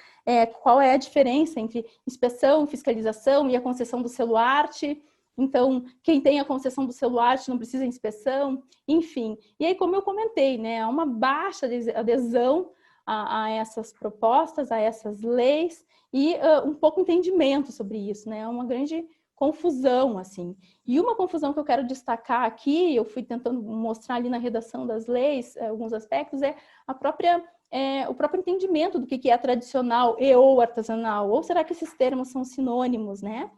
qual é a diferença entre inspeção, fiscalização e a concessão do selo arte. Então, quem tem a concessão do selo arte não precisa de inspeção, enfim. E aí, como eu comentei, né, há uma baixa adesão a essas propostas, a essas leis, e um pouco entendimento sobre isso, né, uma grande confusão, assim. E uma confusão que eu quero destacar aqui, eu fui tentando mostrar ali na redação das leis, alguns aspectos, o próprio entendimento do que é tradicional e ou artesanal, ou será que esses termos são sinônimos, né?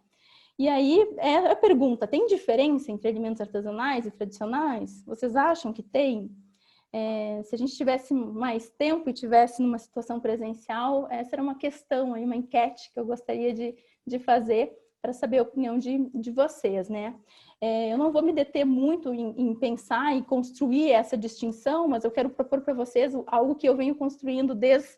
E aí, a pergunta, tem diferença entre alimentos artesanais e tradicionais? Vocês acham que tem? Se a gente tivesse mais tempo e tivesse numa situação presencial, essa era uma questão, aí, uma enquete que eu gostaria de fazer para saber a opinião de vocês, né? Eu não vou me deter muito em pensar e construir essa distinção, mas eu quero propor para vocês algo que eu venho construindo desde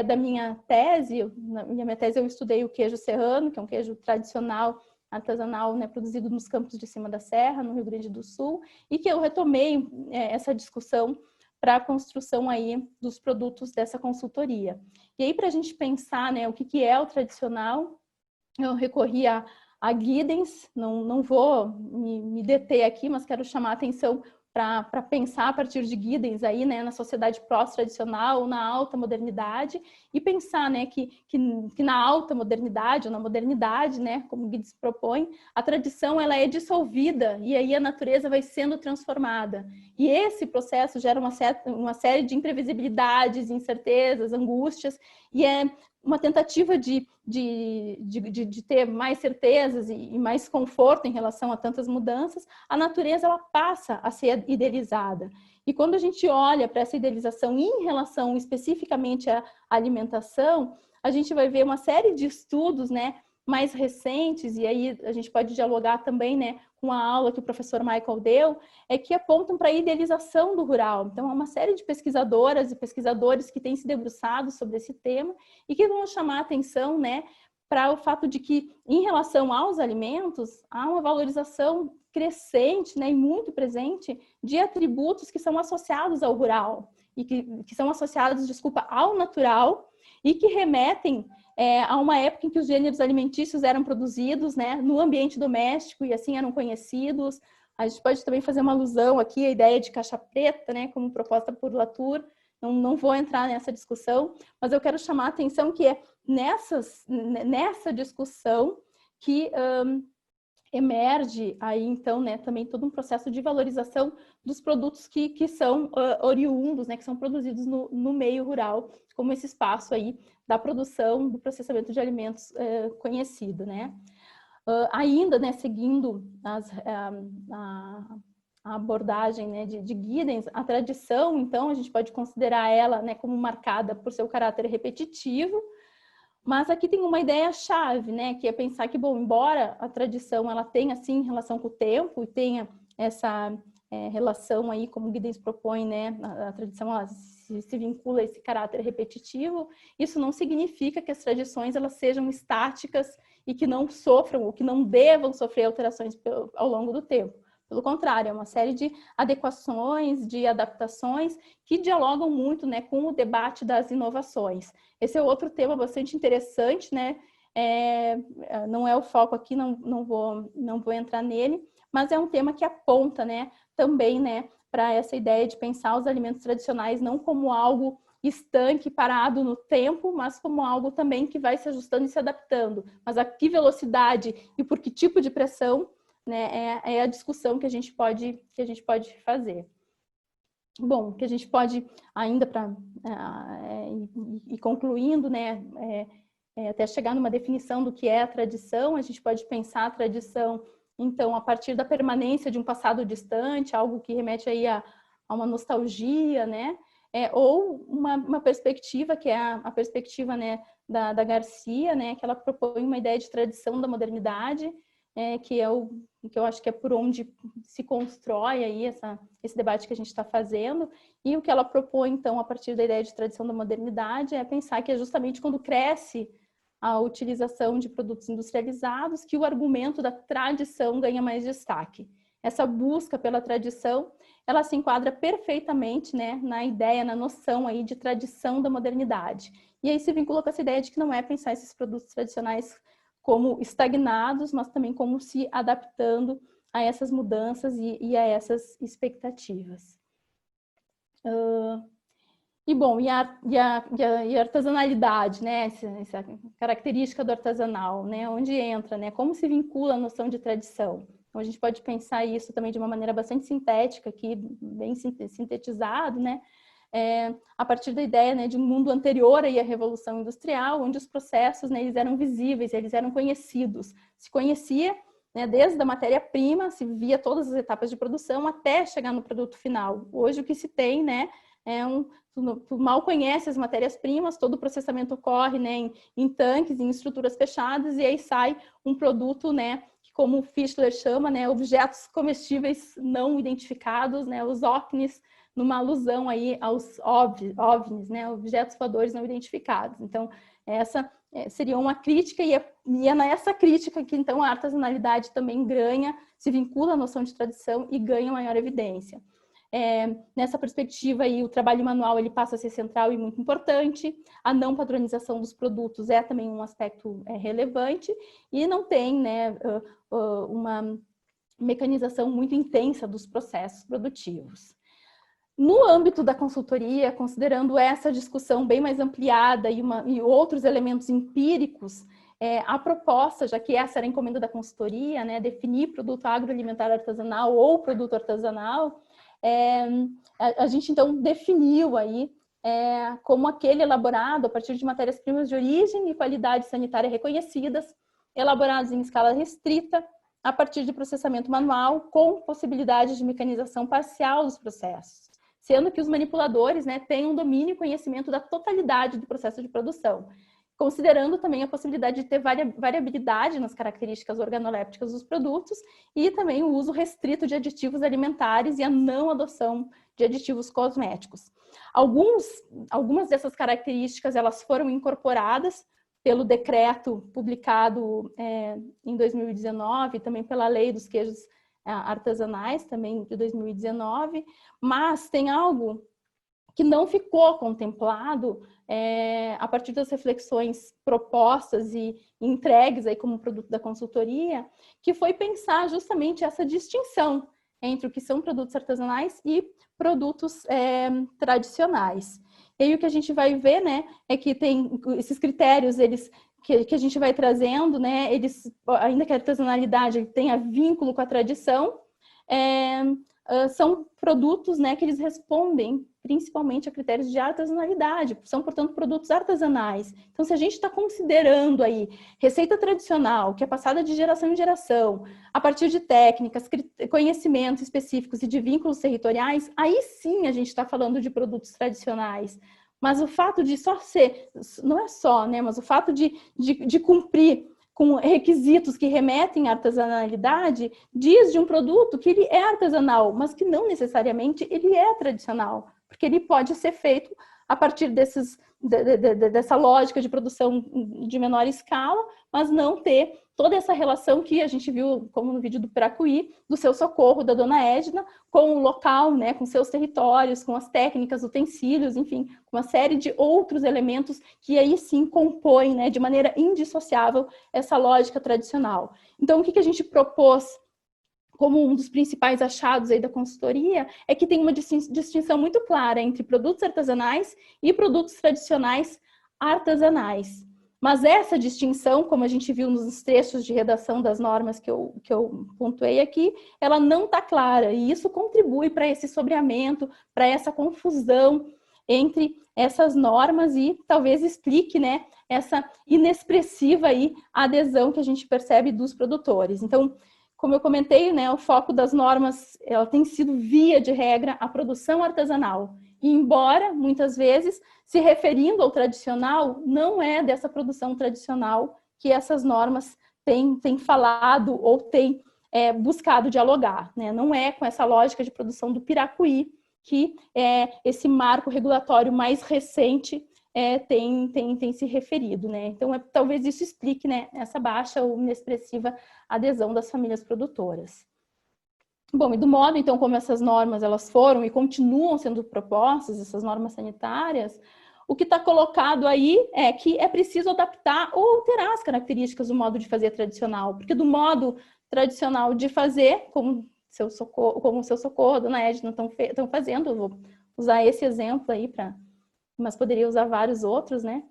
da minha tese. Na minha tese eu estudei o queijo serrano, que é um queijo tradicional, artesanal, né, produzido nos campos de cima da serra, no Rio Grande do Sul, e que eu retomei essa discussão para a construção aí dos produtos dessa consultoria. E aí, para a gente pensar, né, o que é o tradicional, eu recorri a Giddens, não vou me deter aqui, mas quero chamar a atenção para pensar a partir de Giddens aí, né, na sociedade pós-tradicional, na alta modernidade, e pensar, né, que na alta modernidade, ou na modernidade, né, como Giddens propõe, a tradição ela é dissolvida e aí a natureza vai sendo transformada. E esse processo gera uma série de imprevisibilidades, incertezas, angústias, e é uma tentativa de ter mais certezas e mais conforto em relação a tantas mudanças. A natureza ela passa a ser idealizada. E quando a gente olha para essa idealização em relação especificamente à alimentação, a gente vai ver uma série de estudos, né, mais recentes, e aí a gente pode dialogar também, né, com a aula que o professor Michael deu, que apontam para a idealização do rural. Então, há uma série de pesquisadoras e pesquisadores que têm se debruçado sobre esse tema e que vão chamar a atenção, né, para o fato de que, em relação aos alimentos, há uma valorização crescente, né, e muito presente de atributos que são associados ao rural e que são associados, ao natural, e que remetem a uma época em que os gêneros alimentícios eram produzidos, né, no ambiente doméstico e assim eram conhecidos. A gente pode também fazer uma alusão aqui à ideia de caixa preta, né, como proposta por Latour. Não vou entrar nessa discussão, mas eu quero chamar a atenção que é nessa discussão que emerge aí, então, né, também todo um processo de valorização dos produtos que são oriundos, né, que são produzidos no meio rural, como esse espaço aí da produção, do processamento de alimentos conhecido, né. Ainda, né, seguindo a abordagem, né, de Giddens, a tradição, então, a gente pode considerar ela, né, como marcada por seu caráter repetitivo, mas aqui tem uma ideia-chave, né, que é pensar que, bom, embora a tradição ela tenha, sim, relação com o tempo e tenha essa relação aí, como Giddens propõe, né, a tradição ela se vincula a esse caráter repetitivo, isso não significa que as tradições elas sejam estáticas e que não sofram ou que não devam sofrer alterações ao longo do tempo. Pelo contrário, é uma série de adequações, de adaptações que dialogam muito, né, com o debate das inovações. Esse é outro tema bastante interessante, né? Não é o foco aqui, não vou entrar nele, mas é um tema que aponta, né, também, né, para essa ideia de pensar os alimentos tradicionais não como algo estanque, parado no tempo, mas como algo também que vai se ajustando e se adaptando. Mas a que velocidade e por que tipo de pressão, né, é a discussão que a gente pode fazer. bom, que a gente pode ainda para ir concluindo, né, até chegar numa definição do que é a tradição, a gente pode pensar a tradição, então, a partir da permanência de um passado distante, algo que remete aí a uma nostalgia, né, ou uma perspectiva, que é a perspectiva, né, da Garcia, né, que ela propõe uma ideia de tradição da modernidade, que eu acho que é por onde se constrói aí esse debate que a gente está fazendo, e o que ela propõe, então, a partir da ideia de tradição da modernidade, é pensar que é justamente quando cresce a utilização de produtos industrializados que o argumento da tradição ganha mais destaque. Essa busca pela tradição, ela se enquadra perfeitamente, né, na ideia, na noção aí de tradição da modernidade. E aí se vincula com essa ideia de que não é pensar esses produtos tradicionais como estagnados, mas também como se adaptando a essas mudanças e a essas expectativas. E bom, e a artesanalidade, né? Essa característica do artesanal, né? Onde entra, né? Como se vincula a noção de tradição? Então, a gente pode pensar isso também de uma maneira bastante sintética, aqui, bem sintetizado, né? A partir da ideia, né, de um mundo anterior aí à Revolução Industrial, onde os processos, né, eles eram visíveis, eles eram conhecidos. Se conhecia, né, desde a matéria-prima, se via todas as etapas de produção até chegar no produto final. Hoje o que se tem, né, tu mal conhece as matérias-primas, todo o processamento ocorre, né, em tanques, em estruturas fechadas, e aí sai um produto, né, que, como o Fischler chama, né, objetos comestíveis não identificados, né, os OVNIs, numa alusão aí aos OVNIs, né, objetos voadores não identificados. Então, essa seria uma crítica, e é nessa crítica que, então, a artesanalidade também ganha, se vincula à noção de tradição e ganha maior evidência. Nessa perspectiva aí, o trabalho manual ele passa a ser central e muito importante, a não padronização dos produtos é também um aspecto relevante, e não tem, né, uma mecanização muito intensa dos processos produtivos. No âmbito da consultoria, considerando essa discussão bem mais ampliada e outros elementos empíricos, a proposta, já que essa era a encomenda da consultoria, né, definir produto agroalimentar artesanal ou produto artesanal, a gente então definiu aí como aquele elaborado a partir de matérias-primas de origem e qualidade sanitária reconhecidas, elaborados em escala restrita, a partir de processamento manual, com possibilidade de mecanização parcial dos processos, sendo que os manipuladores, né, têm um domínio e conhecimento da totalidade do processo de produção, considerando também a possibilidade de ter variabilidade nas características organolépticas dos produtos e também o uso restrito de aditivos alimentares e a não adoção de aditivos cosméticos. Algumas dessas características elas foram incorporadas pelo decreto publicado em 2019, também pela Lei dos Queijos Artesanais, também de 2019, mas tem algo que não ficou contemplado a partir das reflexões propostas e entregues aí como produto da consultoria, que foi pensar justamente essa distinção entre o que são produtos artesanais e produtos tradicionais. E aí o que a gente vai ver, né, é que tem esses critérios, que a gente vai trazendo, né, eles, ainda que a artesanalidade tenha vínculo com a tradição, são produtos, né, que eles respondem principalmente a critérios de artesanalidade, são, portanto, produtos artesanais. Então, se a gente está considerando aí receita tradicional, que é passada de geração em geração, a partir de técnicas, conhecimentos específicos e de vínculos territoriais, aí sim a gente está falando de produtos tradicionais. Mas o fato de só ser, não é só, né, mas o fato de cumprir com requisitos que remetem à artesanalidade, diz de um produto que ele é artesanal, mas que não necessariamente ele é tradicional, porque ele pode ser feito a partir dessa lógica de produção de menor escala, mas não ter toda essa relação que a gente viu, como no vídeo do Piracuí, do Seu Socorro, da Dona Edna, com o local, né, com seus territórios, com as técnicas, utensílios, enfim, com uma série de outros elementos que aí sim compõem, né, de maneira indissociável essa lógica tradicional. Então, o que a gente propôs como um dos principais achados aí da consultoria, é que tem uma distinção muito clara entre produtos artesanais e produtos tradicionais artesanais. Mas essa distinção, como a gente viu nos trechos de redação das normas que eu pontuei aqui, ela não está clara, e isso contribui para esse sobreamento, para essa confusão entre essas normas e talvez explique, né, essa inexpressiva aí adesão que a gente percebe dos produtores. Então, como eu comentei, né, o foco das normas ela tem sido, via de regra, a produção artesanal. E embora, muitas vezes, se referindo ao tradicional, não é dessa produção tradicional que essas normas têm falado ou têm buscado dialogar, né? Não é com essa lógica de produção do piracuí que esse marco regulatório mais recente tem se referido, né? Então, talvez isso explique, né, essa baixa ou inexpressiva adesão das famílias produtoras. Bom, e do modo, então, como essas normas elas foram e continuam sendo propostas, essas normas sanitárias, o que está colocado aí é que é preciso adaptar ou alterar as características do modo de fazer tradicional, porque do modo tradicional de fazer, como o seu Socorro, Dona Edna estão fazendo, eu vou usar esse exemplo aí, mas poderia usar vários outros, né?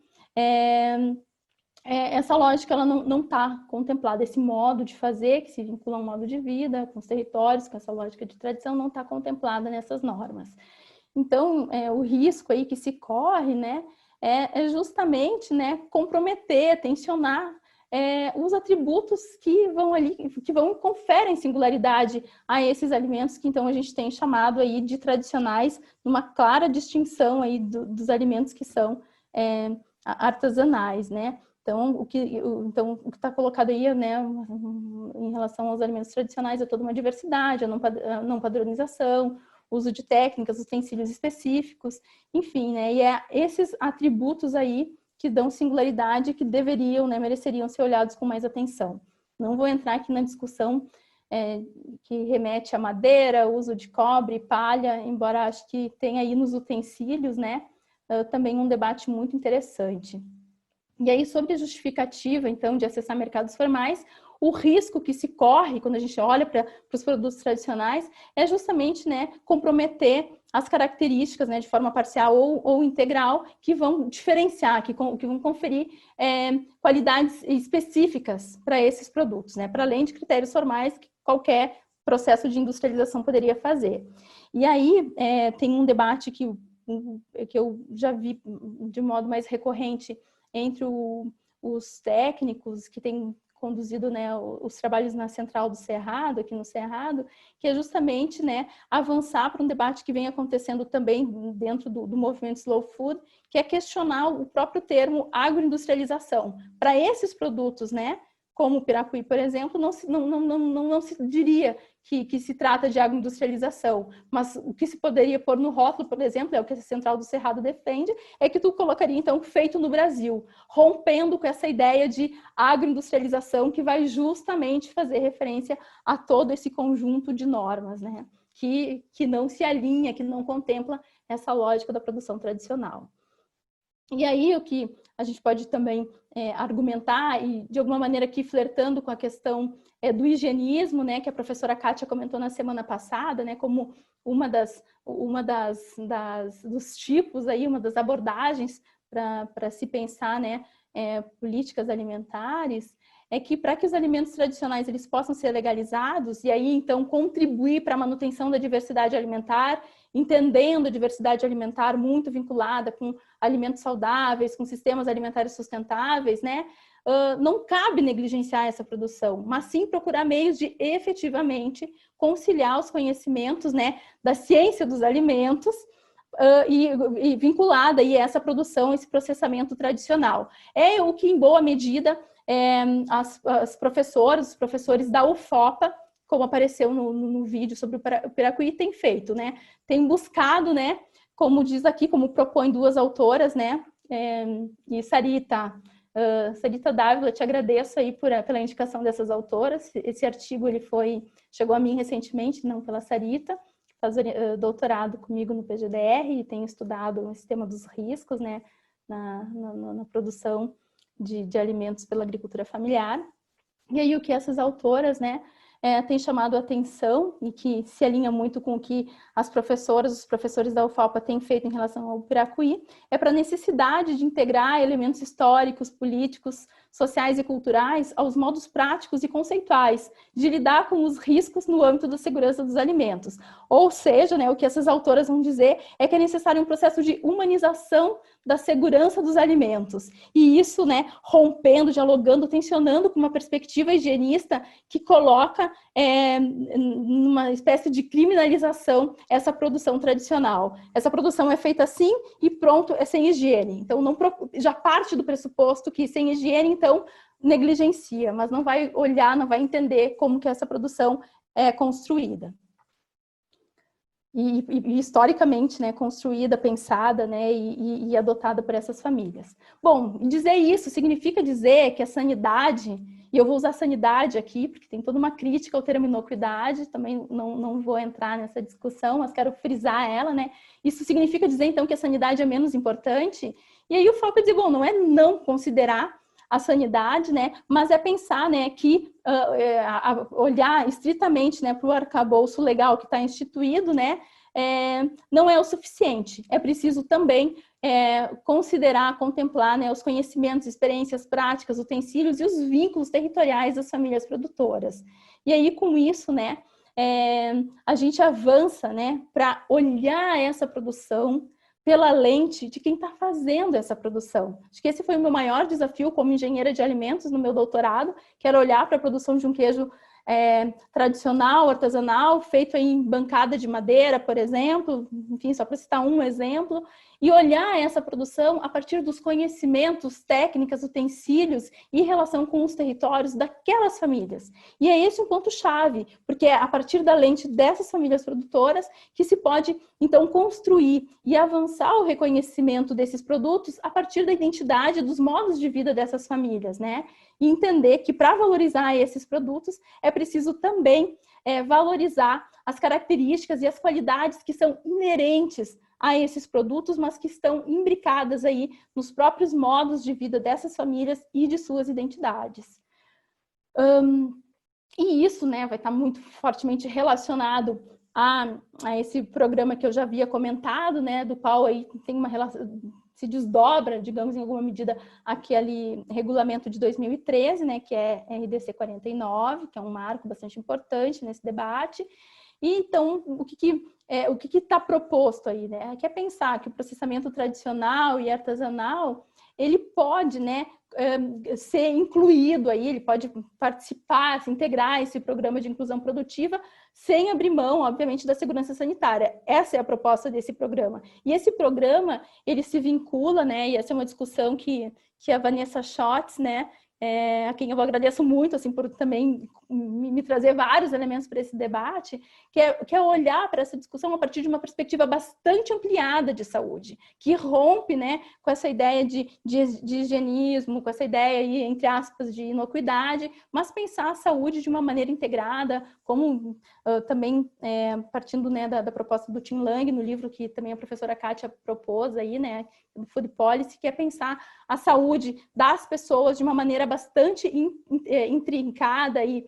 Essa lógica ela não está contemplada, esse modo de fazer que se vincula a um modo de vida, com os territórios, com essa lógica de tradição, não está contemplada nessas normas. Então, o risco aí que se corre, né, é justamente, né, comprometer, tensionar os atributos que vão ali, conferem singularidade a esses alimentos que então a gente tem chamado aí de tradicionais, numa clara distinção aí dos alimentos que são artesanais, né? Então, o que está colocado aí, né, em relação aos alimentos tradicionais, é toda uma diversidade, a não padronização, uso de técnicas, utensílios específicos, enfim, né, e esses atributos aí que dão singularidade, que deveriam, né, mereceriam ser olhados com mais atenção. Não vou entrar aqui na discussão que remete à madeira, uso de cobre, palha, embora acho que tenha aí nos utensílios, né, também um debate muito interessante. E aí, sobre a justificativa, então, de acessar mercados formais, o risco que se corre quando a gente olha para os produtos tradicionais é justamente, né, comprometer as características, né, de forma parcial ou integral, que vão diferenciar, que vão conferir qualidades específicas para esses produtos, né, para além de critérios formais que qualquer processo de industrialização poderia fazer. E aí tem um debate que eu já vi de modo mais recorrente entre os técnicos que têm conduzido, né, os trabalhos na Central do Cerrado, aqui no Cerrado, que é justamente, né, avançar para um debate que vem acontecendo também dentro do movimento Slow Food, que é questionar o próprio termo agroindustrialização. Para esses produtos, né, como o piracuí, por exemplo, não se diria que se trata de agroindustrialização, mas o que se poderia pôr no rótulo, por exemplo, é o que a Central do Cerrado defende, é que tu colocaria, então, feito no Brasil, rompendo com essa ideia de agroindustrialização que vai justamente fazer referência a todo esse conjunto de normas, né, que não se alinha, que não contempla essa lógica da produção tradicional. E aí, o que a gente pode também argumentar, e de alguma maneira aqui flertando com a questão do higienismo, né, que a professora Kátia comentou na semana passada, né, como dos tipos aí, uma das abordagens para se pensar, né, políticas alimentares, é que para que os alimentos tradicionais eles possam ser legalizados e aí então contribuir para a manutenção da diversidade alimentar, entendendo a diversidade alimentar muito vinculada com alimentos saudáveis, com sistemas alimentares sustentáveis, né? Não cabe negligenciar essa produção, mas sim procurar meios de efetivamente conciliar os conhecimentos, né, da ciência dos alimentos e vinculada aí a essa produção, esse processamento tradicional. É o que, em boa medida, os professores da UFOPA, como apareceu no vídeo sobre o piracuí, tem feito, né? Tem buscado, né? Como diz aqui, como propõe duas autoras, né? E Sarita Dávila, te agradeço aí pela indicação dessas autoras. Esse artigo chegou a mim recentemente, não pela Sarita, que faz doutorado comigo no PGDR e tem estudado o sistema dos riscos, né? Na produção de alimentos pela agricultura familiar. E aí o que essas autoras, né, tem chamado a atenção e que se alinha muito com o que as professoras, os professores da UFALPA têm feito em relação ao Piracuí, é para a necessidade de integrar elementos históricos, políticos, sociais e culturais aos modos práticos e conceituais de lidar com os riscos no âmbito da segurança dos alimentos. Ou seja, né, o que essas autoras vão dizer é que é necessário um processo de humanização da segurança dos alimentos. E isso, né, rompendo, dialogando, tensionando com uma perspectiva higienista que coloca numa espécie de criminalização essa produção tradicional. Essa produção é feita assim e pronto, é sem higiene. Então, já parte do pressuposto que sem higiene, então, negligencia, mas não vai olhar, não vai entender como que essa produção é construída. E historicamente, né, construída, pensada, né, e adotada por essas famílias. Bom, dizer isso significa dizer que a sanidade, e eu vou usar sanidade aqui, porque tem toda uma crítica ao termo inocuidade, também não vou entrar nessa discussão, mas quero frisar ela, né? Isso significa dizer, então, que a sanidade é menos importante? E aí o foco é dizer, bom, não é não considerar a sanidade, né, mas é pensar, né, que olhar estritamente, né, para o arcabouço legal que está instituído, né, não é o suficiente. É preciso também considerar, contemplar, né, os conhecimentos, experiências práticas, utensílios e os vínculos territoriais das famílias produtoras. E aí, com isso, né, a gente avança, né, para olhar essa produção pela lente de quem está fazendo essa produção. Acho que esse foi o meu maior desafio como engenheira de alimentos no meu doutorado, que era olhar para a produção de um queijo tradicional, artesanal, feito em bancada de madeira, por exemplo, enfim, só para citar um exemplo, e olhar essa produção a partir dos conhecimentos, técnicas, utensílios e relação com os territórios daquelas famílias. E é esse um ponto-chave, porque é a partir da lente dessas famílias produtoras que se pode, então, construir e avançar o reconhecimento desses produtos a partir da identidade, dos modos de vida dessas famílias, né? E entender que para valorizar esses produtos é preciso também valorizar as características e as qualidades que são inerentes a esses produtos, mas que estão imbricadas aí nos próprios modos de vida dessas famílias e de suas identidades. E isso, né, vai estar muito fortemente relacionado a esse programa que eu já havia comentado, né, do qual aí tem uma relação, se desdobra, digamos, em alguma medida, aquele regulamento de 2013, né, que é RDC 49, que é um marco bastante importante nesse debate. E então, o que está proposto aí, né? Que é pensar que o processamento tradicional e artesanal, ele pode, né, ser incluído aí, ele pode participar, se integrar esse programa de inclusão produtiva, sem abrir mão, obviamente, da segurança sanitária. Essa é a proposta desse programa. E esse programa, ele se vincula, né, e essa é uma discussão que a Vanessa Schotz, né, a quem eu agradeço muito, assim, por também me trazer vários elementos para esse debate, que é olhar para essa discussão a partir de uma perspectiva bastante ampliada de saúde, que rompe, né, com essa ideia de higienismo, com essa ideia aí, entre aspas, de inocuidade, mas pensar a saúde de uma maneira integrada, como também partindo, né, da proposta do Tim Lang, no livro que também a professora Kátia propôs aí, né, do Food Policy, que é pensar a saúde das pessoas de uma maneira bastante intrincada e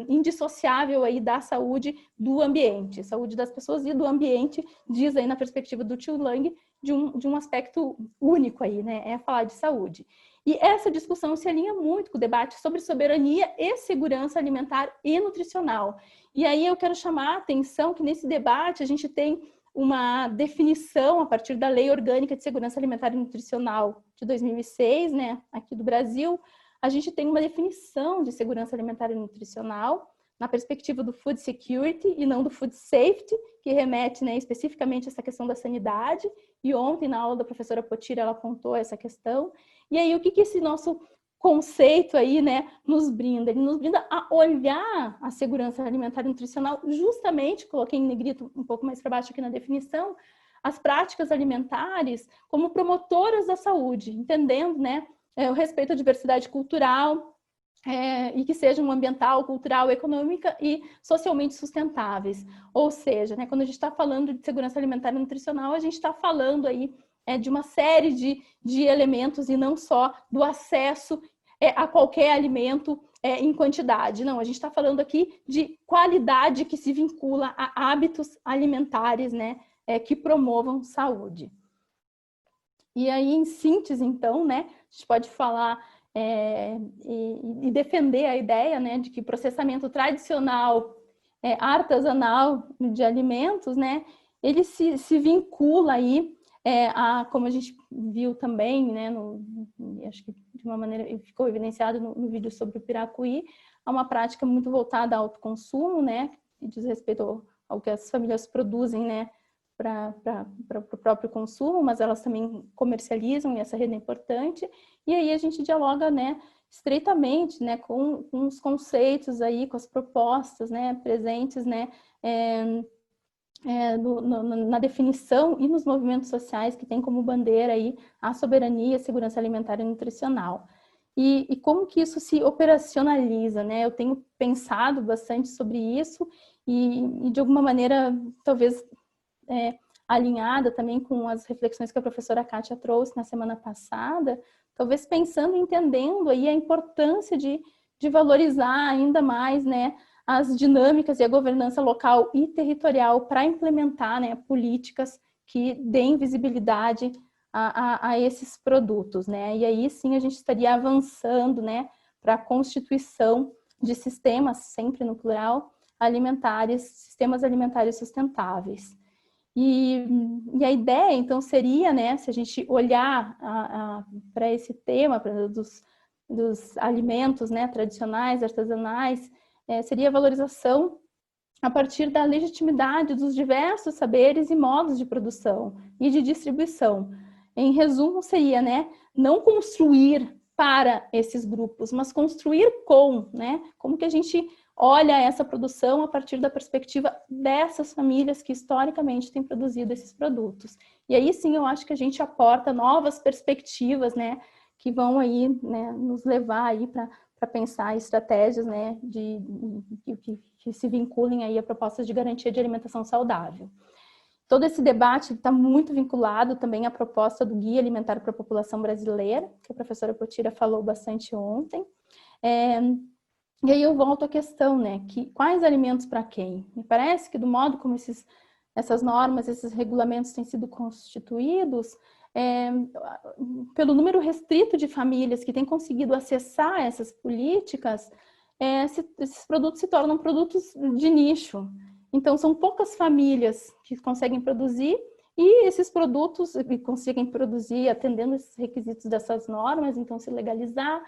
indissociável aí da saúde do ambiente. Saúde das pessoas e do ambiente, diz aí na perspectiva do Tim Lang, de um aspecto único aí, né? É falar de saúde. E essa discussão se alinha muito com o debate sobre soberania e segurança alimentar e nutricional. E aí eu quero chamar a atenção que nesse debate a gente tem uma definição a partir da Lei Orgânica de Segurança Alimentar e Nutricional de 2006, né, aqui do Brasil. A gente tem uma definição de segurança alimentar e nutricional na perspectiva do food security e não do food safety, que remete, né, especificamente a essa questão da sanidade. E ontem, na aula da professora Potira, ela apontou essa questão. E aí, o que esse nosso conceito aí, né, nos brinda? Ele nos brinda a olhar a segurança alimentar e nutricional, justamente, coloquei em negrito um pouco mais para baixo aqui na definição, as práticas alimentares como promotoras da saúde, entendendo, né, o respeito à diversidade cultural e que sejam ambiental, cultural, econômica e socialmente sustentáveis. Ou seja, né, quando a gente está falando de segurança alimentar e nutricional, a gente está falando aí de uma série de elementos e não só do acesso a qualquer alimento em quantidade. Não, a gente está falando aqui de qualidade que se vincula a hábitos alimentares, né, que promovam saúde. E aí, em síntese, então, né, a gente pode falar e defender a ideia, né, de que processamento tradicional, artesanal de alimentos, né, ele se vincula aí como a gente viu também, né, acho que de uma maneira ficou evidenciado no vídeo sobre o piracuí, a uma prática muito voltada ao autoconsumo, né, que diz respeito ao que as famílias produzem, né, para o próprio consumo, mas elas também comercializam, e essa rede é importante. E aí a gente dialoga, né, estreitamente, né, com os conceitos aí, com as propostas, né, presentes, né, na definição e nos movimentos sociais que tem como bandeira aí a soberania, a segurança alimentar e nutricional. E como que isso se operacionaliza, né? Eu tenho pensado bastante sobre isso e de alguma maneira, talvez alinhada também com as reflexões que a professora Kátia trouxe na semana passada, talvez pensando e entendendo aí a importância de valorizar ainda mais, né, as dinâmicas e a governança local e territorial para implementar, né, políticas que deem visibilidade a esses produtos, né? E aí sim a gente estaria avançando, né, para a constituição de sistemas, sempre no plural, sistemas alimentares sustentáveis. E a ideia, então, seria, né, se a gente olhar para esse tema dos alimentos, né, tradicionais, artesanais, seria a valorização a partir da legitimidade dos diversos saberes e modos de produção e de distribuição. Em resumo, seria, né, não construir para esses grupos, mas construir com, né, como que a gente olha essa produção a partir da perspectiva dessas famílias que historicamente têm produzido esses produtos. E aí sim eu acho que a gente aporta novas perspectivas, né, que vão aí, né, nos levar aí para pensar estratégias, né, que se vinculem aí a propostas de garantia de alimentação saudável. Todo esse debate está muito vinculado também à proposta do Guia Alimentar para a População Brasileira, que a professora Potira falou bastante ontem. E aí eu volto à questão, né, quais alimentos para quem? Me parece que do modo como essas normas, esses regulamentos têm sido constituídos, pelo número restrito de famílias que têm conseguido acessar essas políticas, esses produtos se tornam produtos de nicho. Então, são poucas famílias que conseguem produzir e esses produtos conseguem produzir atendendo esses requisitos dessas normas, então se legalizar.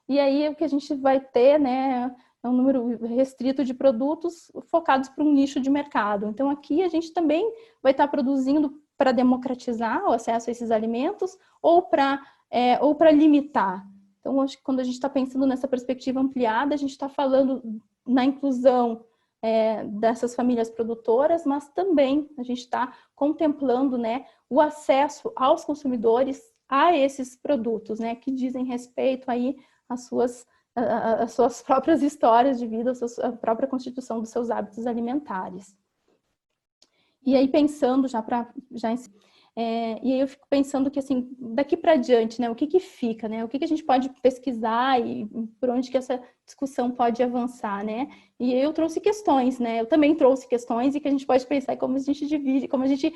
E aí o que a gente vai ter, né, é um número restrito de produtos focados para um nicho de mercado. Então, aqui a gente também vai estar produzindo para democratizar o acesso a esses alimentos ou para limitar. Então, acho que quando a gente está pensando nessa perspectiva ampliada, a gente está falando na inclusão dessas famílias produtoras, mas também a gente está contemplando, né, o acesso aos consumidores a esses produtos, né, que dizem respeito aí às suas próprias histórias de vida, a própria constituição dos seus hábitos alimentares. E aí pensando e aí eu fico pensando que, assim, daqui para diante, né, o que fica, né, o que a gente pode pesquisar e por onde que essa discussão pode avançar, né? E eu trouxe questões, né, eu também trouxe questões e que a gente pode pensar como a gente divide, como a gente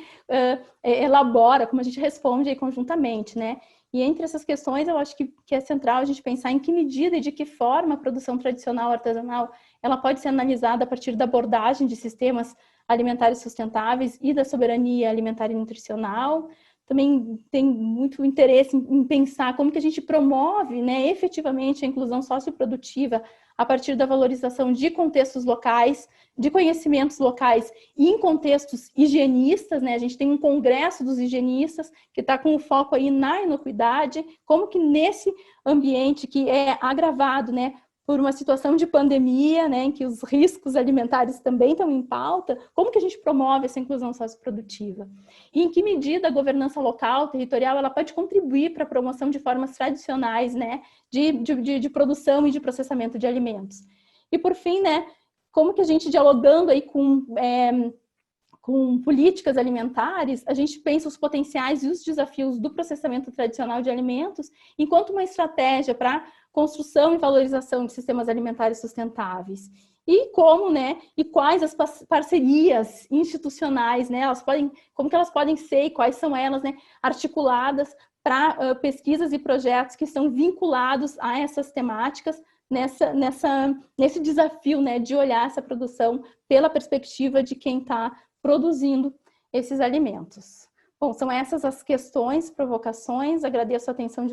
elabora, como a gente responde aí conjuntamente, né? E entre essas questões, eu acho que é central a gente pensar em que medida e de que forma a produção tradicional artesanal ela pode ser analisada a partir da abordagem de sistemas alimentares sustentáveis e da soberania alimentar e nutricional. Também tem muito interesse em pensar como que a gente promove, né, efetivamente a inclusão socioprodutiva a partir da valorização de contextos locais, de conhecimentos locais e em contextos higienistas, né? A gente tem um congresso dos higienistas que está com o foco aí na inocuidade, como que nesse ambiente que é agravado, né, por uma situação de pandemia, né, em que os riscos alimentares também estão em pauta, como que a gente promove essa inclusão socioprodutiva? E em que medida a governança local, territorial, ela pode contribuir para a promoção de formas tradicionais, né, de produção e de processamento de alimentos? E por fim, né, como que a gente, dialogando aí com com políticas alimentares, a gente pensa os potenciais e os desafios do processamento tradicional de alimentos enquanto uma estratégia para construção e valorização de sistemas alimentares sustentáveis. E como, né, e quais as parcerias institucionais, né, como que elas podem ser e quais são elas, né, articuladas para pesquisas e projetos que estão vinculados a essas temáticas, nesse desafio, né, de olhar essa produção pela perspectiva de quem está produzindo esses alimentos. Bom, são essas as questões, provocações. Agradeço a atenção de